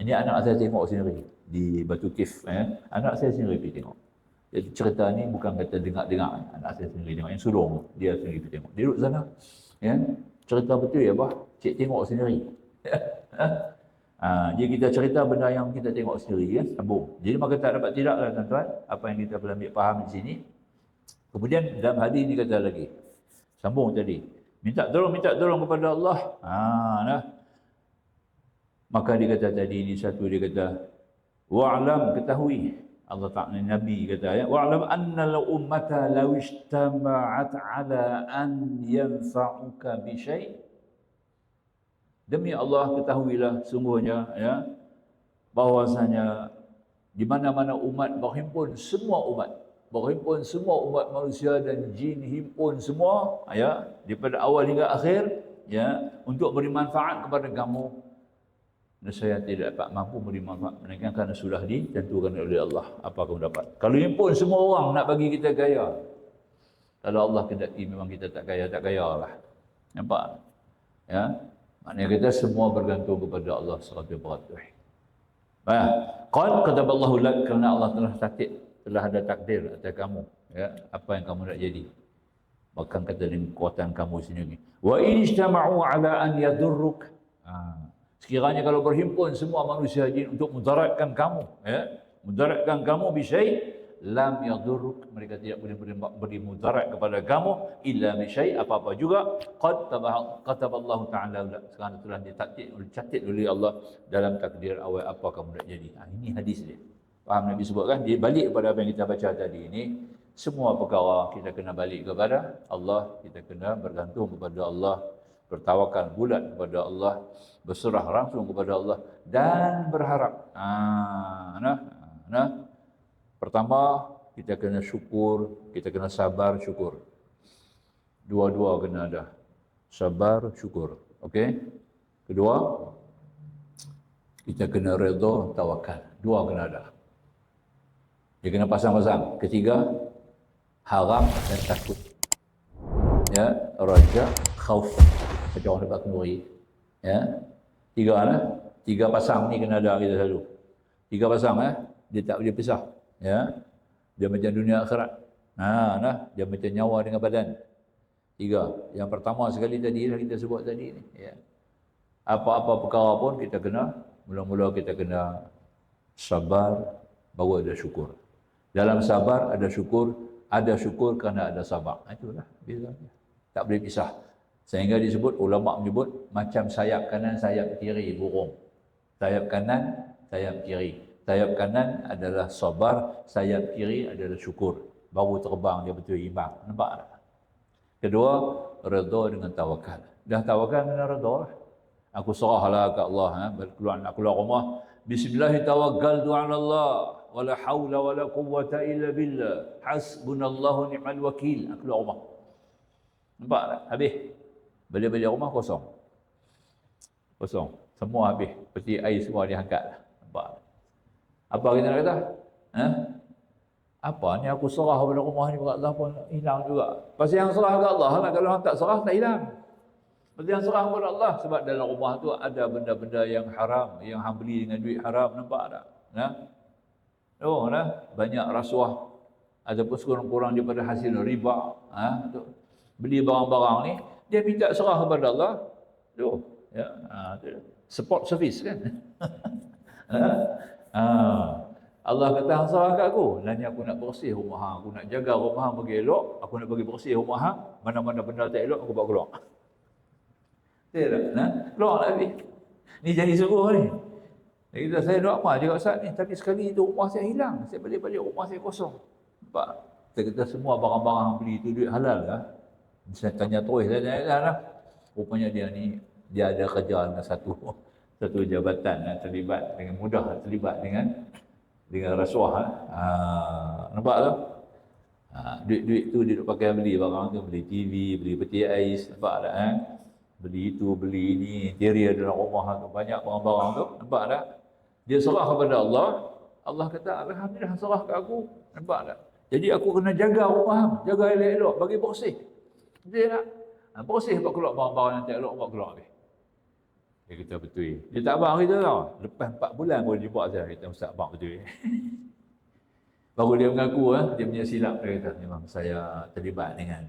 Ini anak saya tengok sendiri. Di Batu Kif. Anak saya sendiri pergi tengok. Jadi cerita ni bukan kata dengar-dengar. Anak saya sendiri tengok. Yang sulung dia sendiri pergi tengok. Dia duduk sana. Ya. Cerita betul ya, bah. Cik tengok sendiri. Jadi kita cerita benda yang kita tengok sendiri, kan? Sambung. Jadi maka tak dapat tidaklah tuan-tuan, apa yang kita boleh ambil faham di sini. Kemudian dalam hadis ni kata lagi, sambung tadi, minta tolong kepada Allah. Nah. Maka dia kata tadi ni satu, dia kata, wa'lam, ketahui. Allah Ta'ala Nabi kata, ya, wa'lam anna ummata law ijtama'at ala an yanfa'uka bi syai'. Demi Allah, ketahuilah sungguhnya, ya, bahwasanya di mana-mana umat berhimpun, semua umat manusia dan jin himpun semua, ya, daripada awal hingga akhir, ya, untuk beri manfaat kepada kamu. Dan saya tidak dapat mampu beri manfaat melainkan kerana sudah ditentukan oleh Allah apa kamu dapat. Kalau himpun semua orang nak bagi kita kaya, kalau Allah kendaki memang kita tak kaya lah. Nampak? Ya, maknanya kita semua bergantung kepada Allah 100%. Qad kataballahu lak, kerana Allah telah ada takdir atas kamu, ya, apa yang kamu nak jadi. Bahkan kata dengan kekuatan kamu sendiri. Wa in ijtama'u ala an yadurruk. Sekiranya kalau berhimpun semua manusia jin untuk mudaratkan kamu, ya, mudaratkan kamu bisyai, lam yadurruk, mereka tidak boleh beri mudarat kepada kamu illa bisyai, apa-apa juga. Qad kataballahu ta'ala, sekarang telah dicatat oleh Allah dalam takdir awal apa kamu nak jadi. Ini hadis dia. Faham Nabi sebutkan, dia balik kepada apa yang kita baca tadi ini. Semua perkara kita kena balik kepada Allah, kita kena bergantung kepada Allah, bertawakal bulat kepada Allah, berserah langsung kepada Allah dan berharap. Pertama, kita kena syukur, kita kena sabar, syukur. Dua-dua kena ada. Sabar, syukur. Okey? Kedua, kita kena redha, tawakal. Dua kena ada. Dia kena pasang-pasang. Ketiga, haram dan takut. Ya, raja, khauf. Macam orang dapat kenduri. Ya. Tiga pasang ni kena ada kita selalu. Tiga pasang, dia tak boleh pisah. Ya. Dia macam dunia akhirat. Dia macam nyawa dengan badan. Tiga. Yang pertama sekali tadi lah kita sebut tadi ni. Ya. Apa-apa perkara pun kita kena, mula-mula kita kena sabar, baru ada syukur. Dalam sabar ada syukur kerana ada sabar. Itulah bezanya. Tak boleh pisah. Sehingga disebut, ulama menyebut macam sayap kanan, sayap kiri burung. Sayap kanan, sayap kiri. Sayap kanan adalah sabar, sayap kiri adalah syukur. Baru terbang dia betul imbang. Nampak tak? Kedua, redha dengan tawakal. Dah tawakal dengan redha lah. Aku serahlah ke Allah. Nak keluar rumah. Bismillahirrahmanirrahim. Tawakkaltu 'ala Allah. Wala haula wala quwwata illa billah. Hasbunallahu ni'mal wakil. Aku keluar rumah. Nampak tak? Habis. Balik-balik rumah kosong. Kosong. Semua habis. Peti air semua diangkat. Nampak tak? Apa kita nak kata? Apa ni aku serah pada rumah ni kepada Allah pun hilang juga. Pasal yang serah kepada Allah lah. Kalau orang tak serah, tak hilang. Pasal yang serah kepada Allah. Sebab dalam rumah tu ada benda-benda yang haram. Yang hang beli dengan duit haram. Nampak tak? Banyak rasuah. Ataupun sekurang-kurang daripada hasil riba. Beli barang-barang ni. Dia minta serah kepada Allah. Support service kan. Allah kata hang serah kat aku. Lani aku nak bersih rumah hang, aku nak jaga rumah hang bagi elok, aku nak bagi bersih rumah hang, mana-mana benda tak elok aku bawa keluar. Tak? Keluar lah habis. Ni jadi suruh ni. Kita saya nak amal juga Ustaz ni, tapi sekali tu rumah saya hilang. Saya balik-balik rumah saya kosong. Nampak? Kita kata semua barang-barang yang beli tu duit halal lah. Saya tanya terus lah. Rupanya dia ada kerja dengan satu jabatan terlibat dengan mudah terlibat dengan rasuah. Nampak tak? Duit tu dia pakai beli barang tu, beli TV, beli peti ais, nampak tak? Beli itu, beli ini, interior dalam rumah tu, banyak barang-barang tu, nampak tak? Dia serah kepada Allah. Allah kata, alhamdulillah serah ke aku. Nampak tak? Jadi aku kena jaga rumah, jaga elok-elok, bagi bersih. Betul tak? Bersih buat keluar barang-barang yang tak elok, buat keluar habis. Dia kata betul. Dia tak abang kita tau. Lepas 4 bulan pun dia buat saya. Kita Ustaz abang betul. Baru dia mengaku, dia punya silap. Dia kata, memang saya terlibat dengan,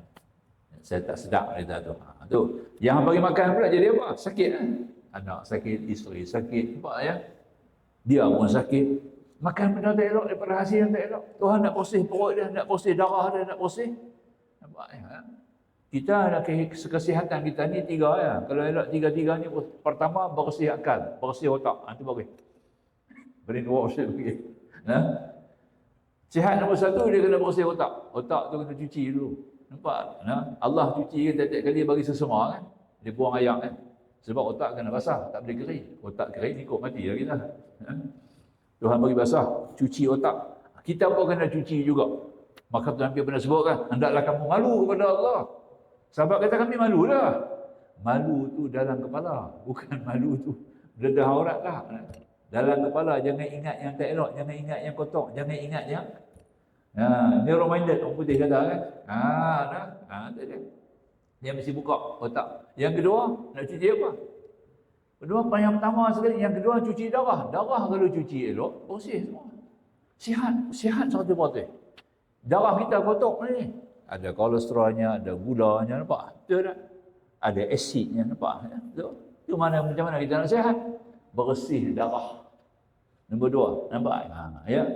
saya tak sedap. Dia kata tu. Yang bagi makan pula jadi apa? Sakit. anak sakit, isteri sakit, nampak ya? Dia pun sakit. Makan benda tak elok daripada hasil yang tak elok. Tuhan nak bersih perut dia, nak bersih darah dia, nak bersih. Nampak ya? Kita ada kesihatan kita ni 3 ya. Kalau elok 3-3 ni, pertama bersih akal, bersih otak. Itu bagus. Beri 2 option lagi. Sihat nombor 1 dia kena bersih otak. Otak tu kena cuci dulu. Nampak? Allah cuci tiap-tiap kali bagi sesama kan. Dia buang air kan. Sebab otak kena basah, tak boleh kering. Otak kering ikut mati lah kita. Tuhan bagi basah, cuci otak. Kita pun kena cuci juga. Maka Tuhan Nabi pernah sebut kan, hendaklah kamu malu kepada Allah. Sahabat kata kami malu dah. Malu tu dalam kepala, bukan malu tu dedah aurat lah. Dalam kepala, jangan ingat yang tak elok, jangan ingat yang kotor, jangan ingat yang narrow minded, orang putih kata kan. Tu dia. Dia mesti buka otak. Yang kedua, nak cuci apa? Kedua, yang pertama sekali. Yang kedua, cuci darah. Darah kalau cuci elok, bersih semua. Sihat 100%. Darah kita kotor ni. Ada kolesterolnya, ada gulanya, nampak? Betul tak? Ada asidnya, nampak? Itu macam mana kita nak sihat? Bersih darah. Nombor 2, nampak? Ya.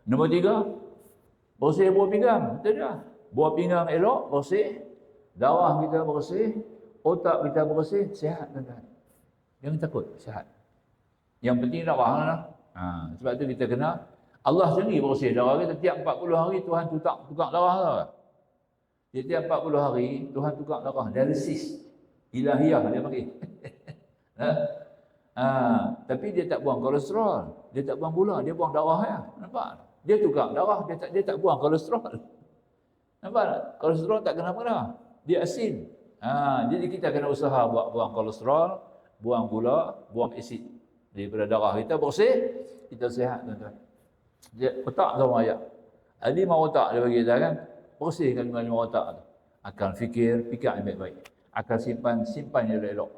Nombor 3, bersih buah pinggang. Betul tak? Buah pinggang elok, bersih. Darah kita bersih, otak kita bersih, sihat tuan-tuan. Jangan takut, sihat. Yang penting darah lah. Sebab tu kita kena, Allah sendiri bersih darah kita. Tiap 40 hari Tuhan tukar darah lah. Tiap 40 hari Tuhan tukar darah. Dialisis. Ilahiyah dia panggil. Tapi dia tak buang kolesterol. Dia tak buang gula, dia buang darah ya. Nampak? Dia tukar darah, dia tak buang kolesterol. Nampak tak? Kolesterol tak kena-kena. Dia asin. Jadi kita kena usaha buang kolesterol, buang gula, buang asid. Daripada darah kita bersih, kita sihat tuan-tuan. Otak sama ayat. Ada 5 otak dia bagi kita kan. Bersihkan 5 otak tu. Akal fikir yang baik-baik. Akal simpan yang elok.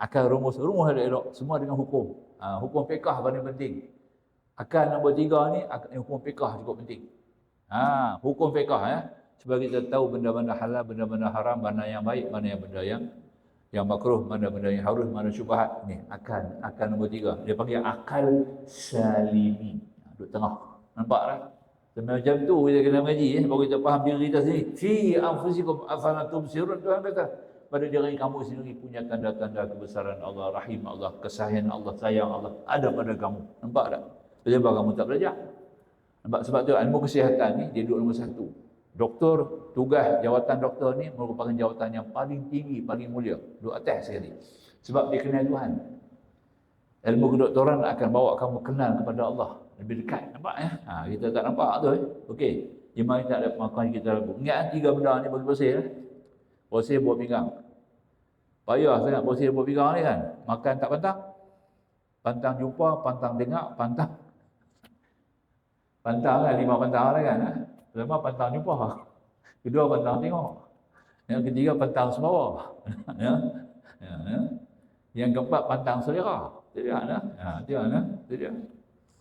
Akal rumus yang elok. Semua dengan hukum. Hukum fiqh paling penting. Akal nombor 3 ni, hukum fiqh cukup penting. Hukum fiqh ya. Sebab kita tahu benda-benda halal, benda-benda haram, mana yang baik, mana yang benda yang makruh, mana benda yang harus, mana syubhat. Ni akal nombor 3. Dia panggil akal salimi. Duduk tengah. Nampak tak? Macam tu kita kena mengaji baru kita faham diri kita sendiri. Fi anfusikum afala tubsirun. Tuhan kata, pada diri kamu sendiri punya tanda-tanda kebesaran Allah, rahim Allah, kesayangan Allah, sayang Allah ada pada kamu. Nampak tak? Sebab kamu tak belajar. Nampak? Sebab tu ilmu kesihatan ni dia duduk nombor 1. Doktor, tugas jawatan doktor ni merupakan jawatan yang paling tinggi, paling mulia. Duduk atas sekali. Sebab dia kenal Tuhan. Ilmu kedoktoran akan bawa kamu kenal kepada Allah. Lebih dekat. Nampak ya? Kita tak nampak tu. Okey. Jemaah kita ada makan kita lagu. Ingat 3 benda ni bagi bersih. Bersih buah pinggang. Payah sangat bersih buah pinggang ni kan. Makan tak pantang. Pantang jumpa, pantang dengar, pantang. Pantang kan, 5 pantang lah kan. Pertama pantang jumpa. Kedua pantang tengok. Yang ketiga pantang sembawa. Yang keempat pantang selera. Itu dia.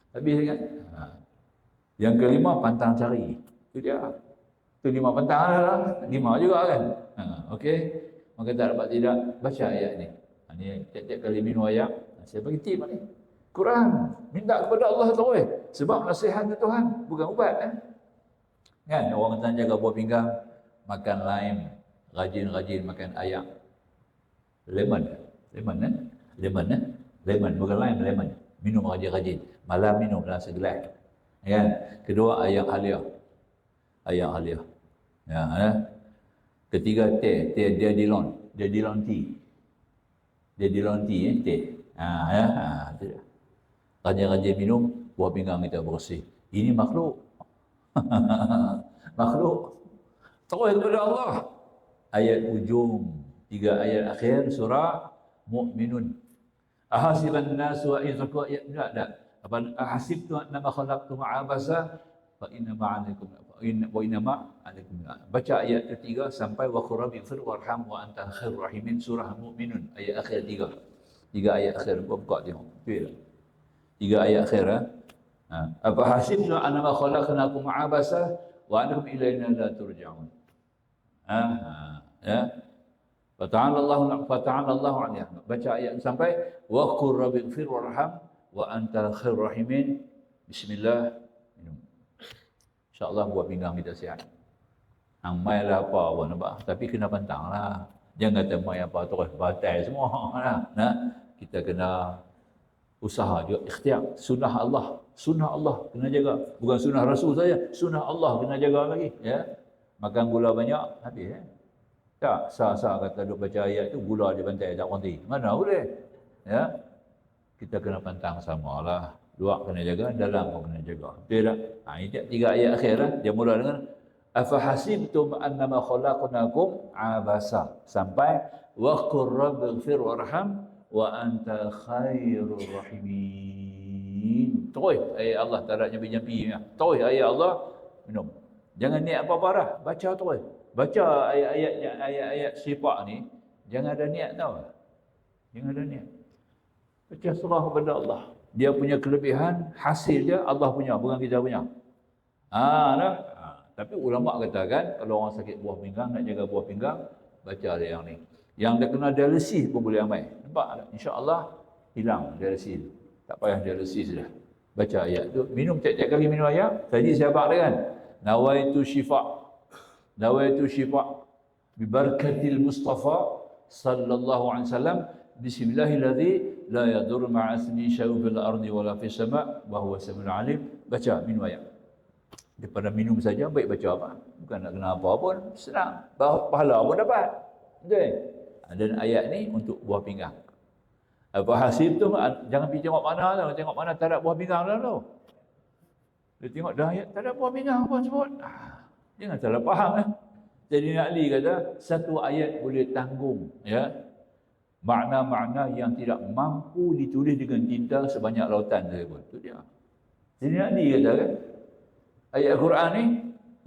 Habis kan? Yang kelima pantang cari. Itu dia. Itu 5 pantang lah. 5 juga kan. Okey. Maka tak dapat tidak baca ayat ni. Ni tiap-tiap kali minum ayat. Saya bagi tip ni. Quran. Minta kepada Allah terus. Sebab nasihat tu Tuhan. Bukan ubat kan? Orang kata jaga buah pinggang, makan lime, rajin-rajin makan ayam. Lemon, bukan lime, lemon. Minum rajin-rajin. Malam minum dalam segelas. Kan? Kedua, ayam halia. Ya. Ketiga, teh Dadilon tea. Dadilon tea, teh. Rajin-rajin minum, buah pinggang kita bersih. Ini makhluk. Makhluk. Terus kepada Allah. Ayat ujung 3 ayat akhir surah Mukminun. Ahasiban nasu wa izraku tak. Ahasibtu annama khalaqtum abasa fa inna ma'alaikum wa inna ma'alaikum. Baca ayat ketiga sampai wa qurbighfir warham wa anta khairur rahimin, surah Mukminun ayat akhir 3. 3 ayat akhir buka tengok. 3 ayat akhir apa hasibtu annama khalaqnakum abasa wa annakum ilaina la turja'un. Ya. Fata'ala Allahu anha. Baca ayat sampai wa qur rabbighfir warham wa antal khairur rahimin. Bismillah. Minum. InsyaAllah buat pinggang kita sihat. Hang mai lah apa awak nampak. Tapi kena pantang lah. Jangan kata mai apa terus batal semua lah. Nah, kita kena usaha juga ikhtiar. Sunnah Allah kena jaga. Bukan sunnah Rasul saja, sunnah Allah kena jaga lagi, ya. Makan gula banyak habis, ya. Tak sah-sah kata duk baca ayat tu gula di pantai tak berhenti. Mana boleh? Ya. Kita kena pantang samalah. Luar kena jaga, dalam pun kena jaga. Betul tak? Ini tiga ayat akhir lah. Dia mula dengan afahasibtum annama khalaqnakum abasa sampai wa qur rabbighfir warham wa anta khairur rahimin. Terus ayat Allah tak ada nyampi-nyampi. Terus ayat Allah minum. Jangan niat apa-apa dah, baca terus. Baca ayat-ayat sifat ni jangan ada niat tau. Jangan ada niat. Baca surah kepada Allah. Dia punya kelebihan, hasil dia Allah punya, bukan kita punya. Dah. Tapi ulama katakan kalau orang sakit buah pinggang, nak jaga buah pinggang, baca dia yang ni. Yang dah kena dialisis pun boleh amai. Nampak tak? InsyaAllah hilang dialisis. Tak payah dialisis dah. Baca ayat tu. Minum tiap-tiap kali minum ayat. Tadi saya abang dia kan. Nawaitu syifa' bibarkatil Mustafa sallallahu alaihi wasallam. Bismillahilladzi la yadur ma'asni syai'un fil ardi wala fis sama' wa huwa samiul alim. Baca minum ayat. Daripada minum saja baik baca apa? Bukan nak kena apa pun, senang. Pahala pun dapat. Betul? Dan ayat ni untuk buah pinggang. Apa hasil tu jangan pergi tengok mana tau. Tengok mana tak ada buah pinggang dah tu. Dia tengok dah ayat tak ada buah pinggang pun sebut. Jangan salah faham lah. Jadi Ali kata satu ayat boleh tanggung, ya, makna-makna yang tidak mampu ditulis dengan tinta sebanyak lautan saja pun. Itu dia. Jadi Ali kata kan ayat Quran ni,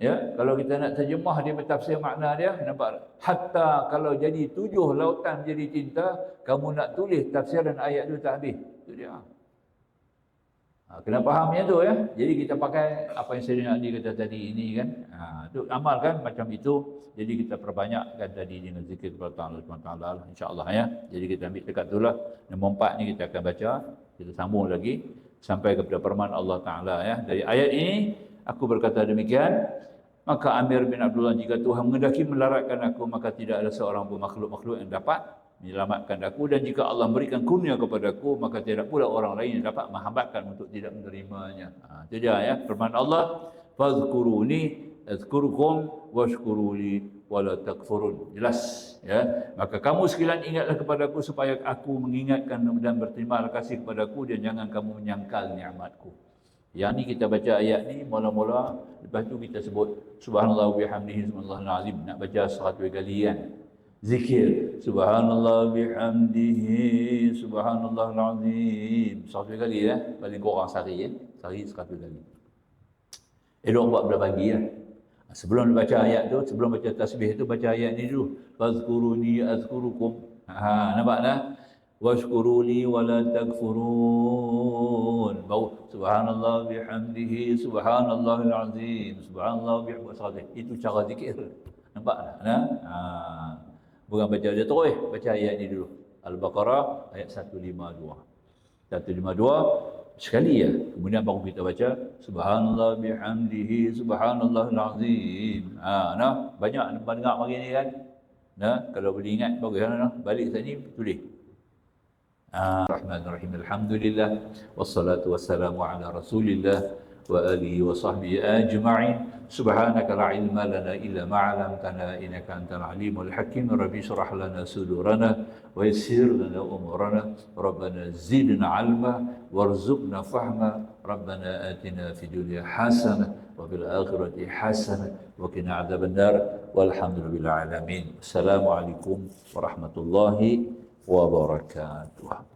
ya, kalau kita nak terjemah dia bertafsir makna dia, nampak hatta kalau jadi 7 lautan jadi tinta, kamu nak tulis tafsiran ayat tu tak habis. Itu dia. Kena fahamnya tu, ya. Jadi kita pakai apa yang Sayyidina Ali kata tadi ini kan. Tu amalkan macam itu. Jadi kita perbanyakkan tadi dengan zikir kepada Allah SWT, insya-Allah, ya. Jadi kita ambil dekat itulah. Nombor 4 ni kita akan baca, kita sambung lagi sampai kepada firman Allah Taala, ya. Dari ayat ini aku berkata demikian, maka Amir bin Abdullah, jika Tuhan menghendaki melaratkan aku, maka tidak ada seorang pun makhluk-makhluk yang dapat menyelamatkan aku, dan jika Allah memberikan kurnia kepadaku, maka tidak pula orang lain yang dapat menghambatkan untuk tidak menerimanya. Itu dia, ya, firman Allah, fazkuruni azkurukum washkuruli wala takfurun. Jelas, ya. Maka kamu sekalian ingatlah kepadaku supaya aku mengingatkan dan berterima kasih kepadaku, dan jangan kamu menyangkal nikmatku. Yang ni kita baca ayat ni mula-mula, lepas tu kita sebut subhanallah bihamdihi subhanallahil azim. Nak baca 100 kali kan. Zikir subhanallah bihamdihi subhanallahil azim 100 kali, ya. Paling kurang sehari, ya. Sehari 100 kali. Elok buat pada pagi, ya. Sebelum baca ayat tu, sebelum baca tasbih tu, baca ayat ni dulu. Fazkuruni azkurukum. Nampak dah? Washkuruli wala takfurun. Baru subhanallah bihamdihi subhanallahil azim subhanallah bihamdihi. Itu cara zikir. Nampak tak? Bukan baca dia terus, baca ayat ni dulu. Al-Baqarah ayat 152. 152 sekali, ya. Kemudian baru kita baca subhanallah bihamdihi subhanallahil azim. Banyak dengar pagi ni kan. Kalau boleh ingat bagus, balik sini tulis. Bismillahirrahmanirrahim. Alhamdulillah wassalatu wassalamu ala Rasulillah wa alihi wa sahbihi ajma'in. Subhanaka la ilma lana illa ma 'allamtana innaka antal alimul hakim. Rabbi shrah lana sudurana wa yassir lana umurana. Rabbana zidna 'ilma warzuqna fahma. Rabbana atina fid dunya hasanah wa fil akhirati hasanah wa qina adzabannar. Walhamdulillahil alamin. Assalamualaikum warahmatullahi wabarakatuh.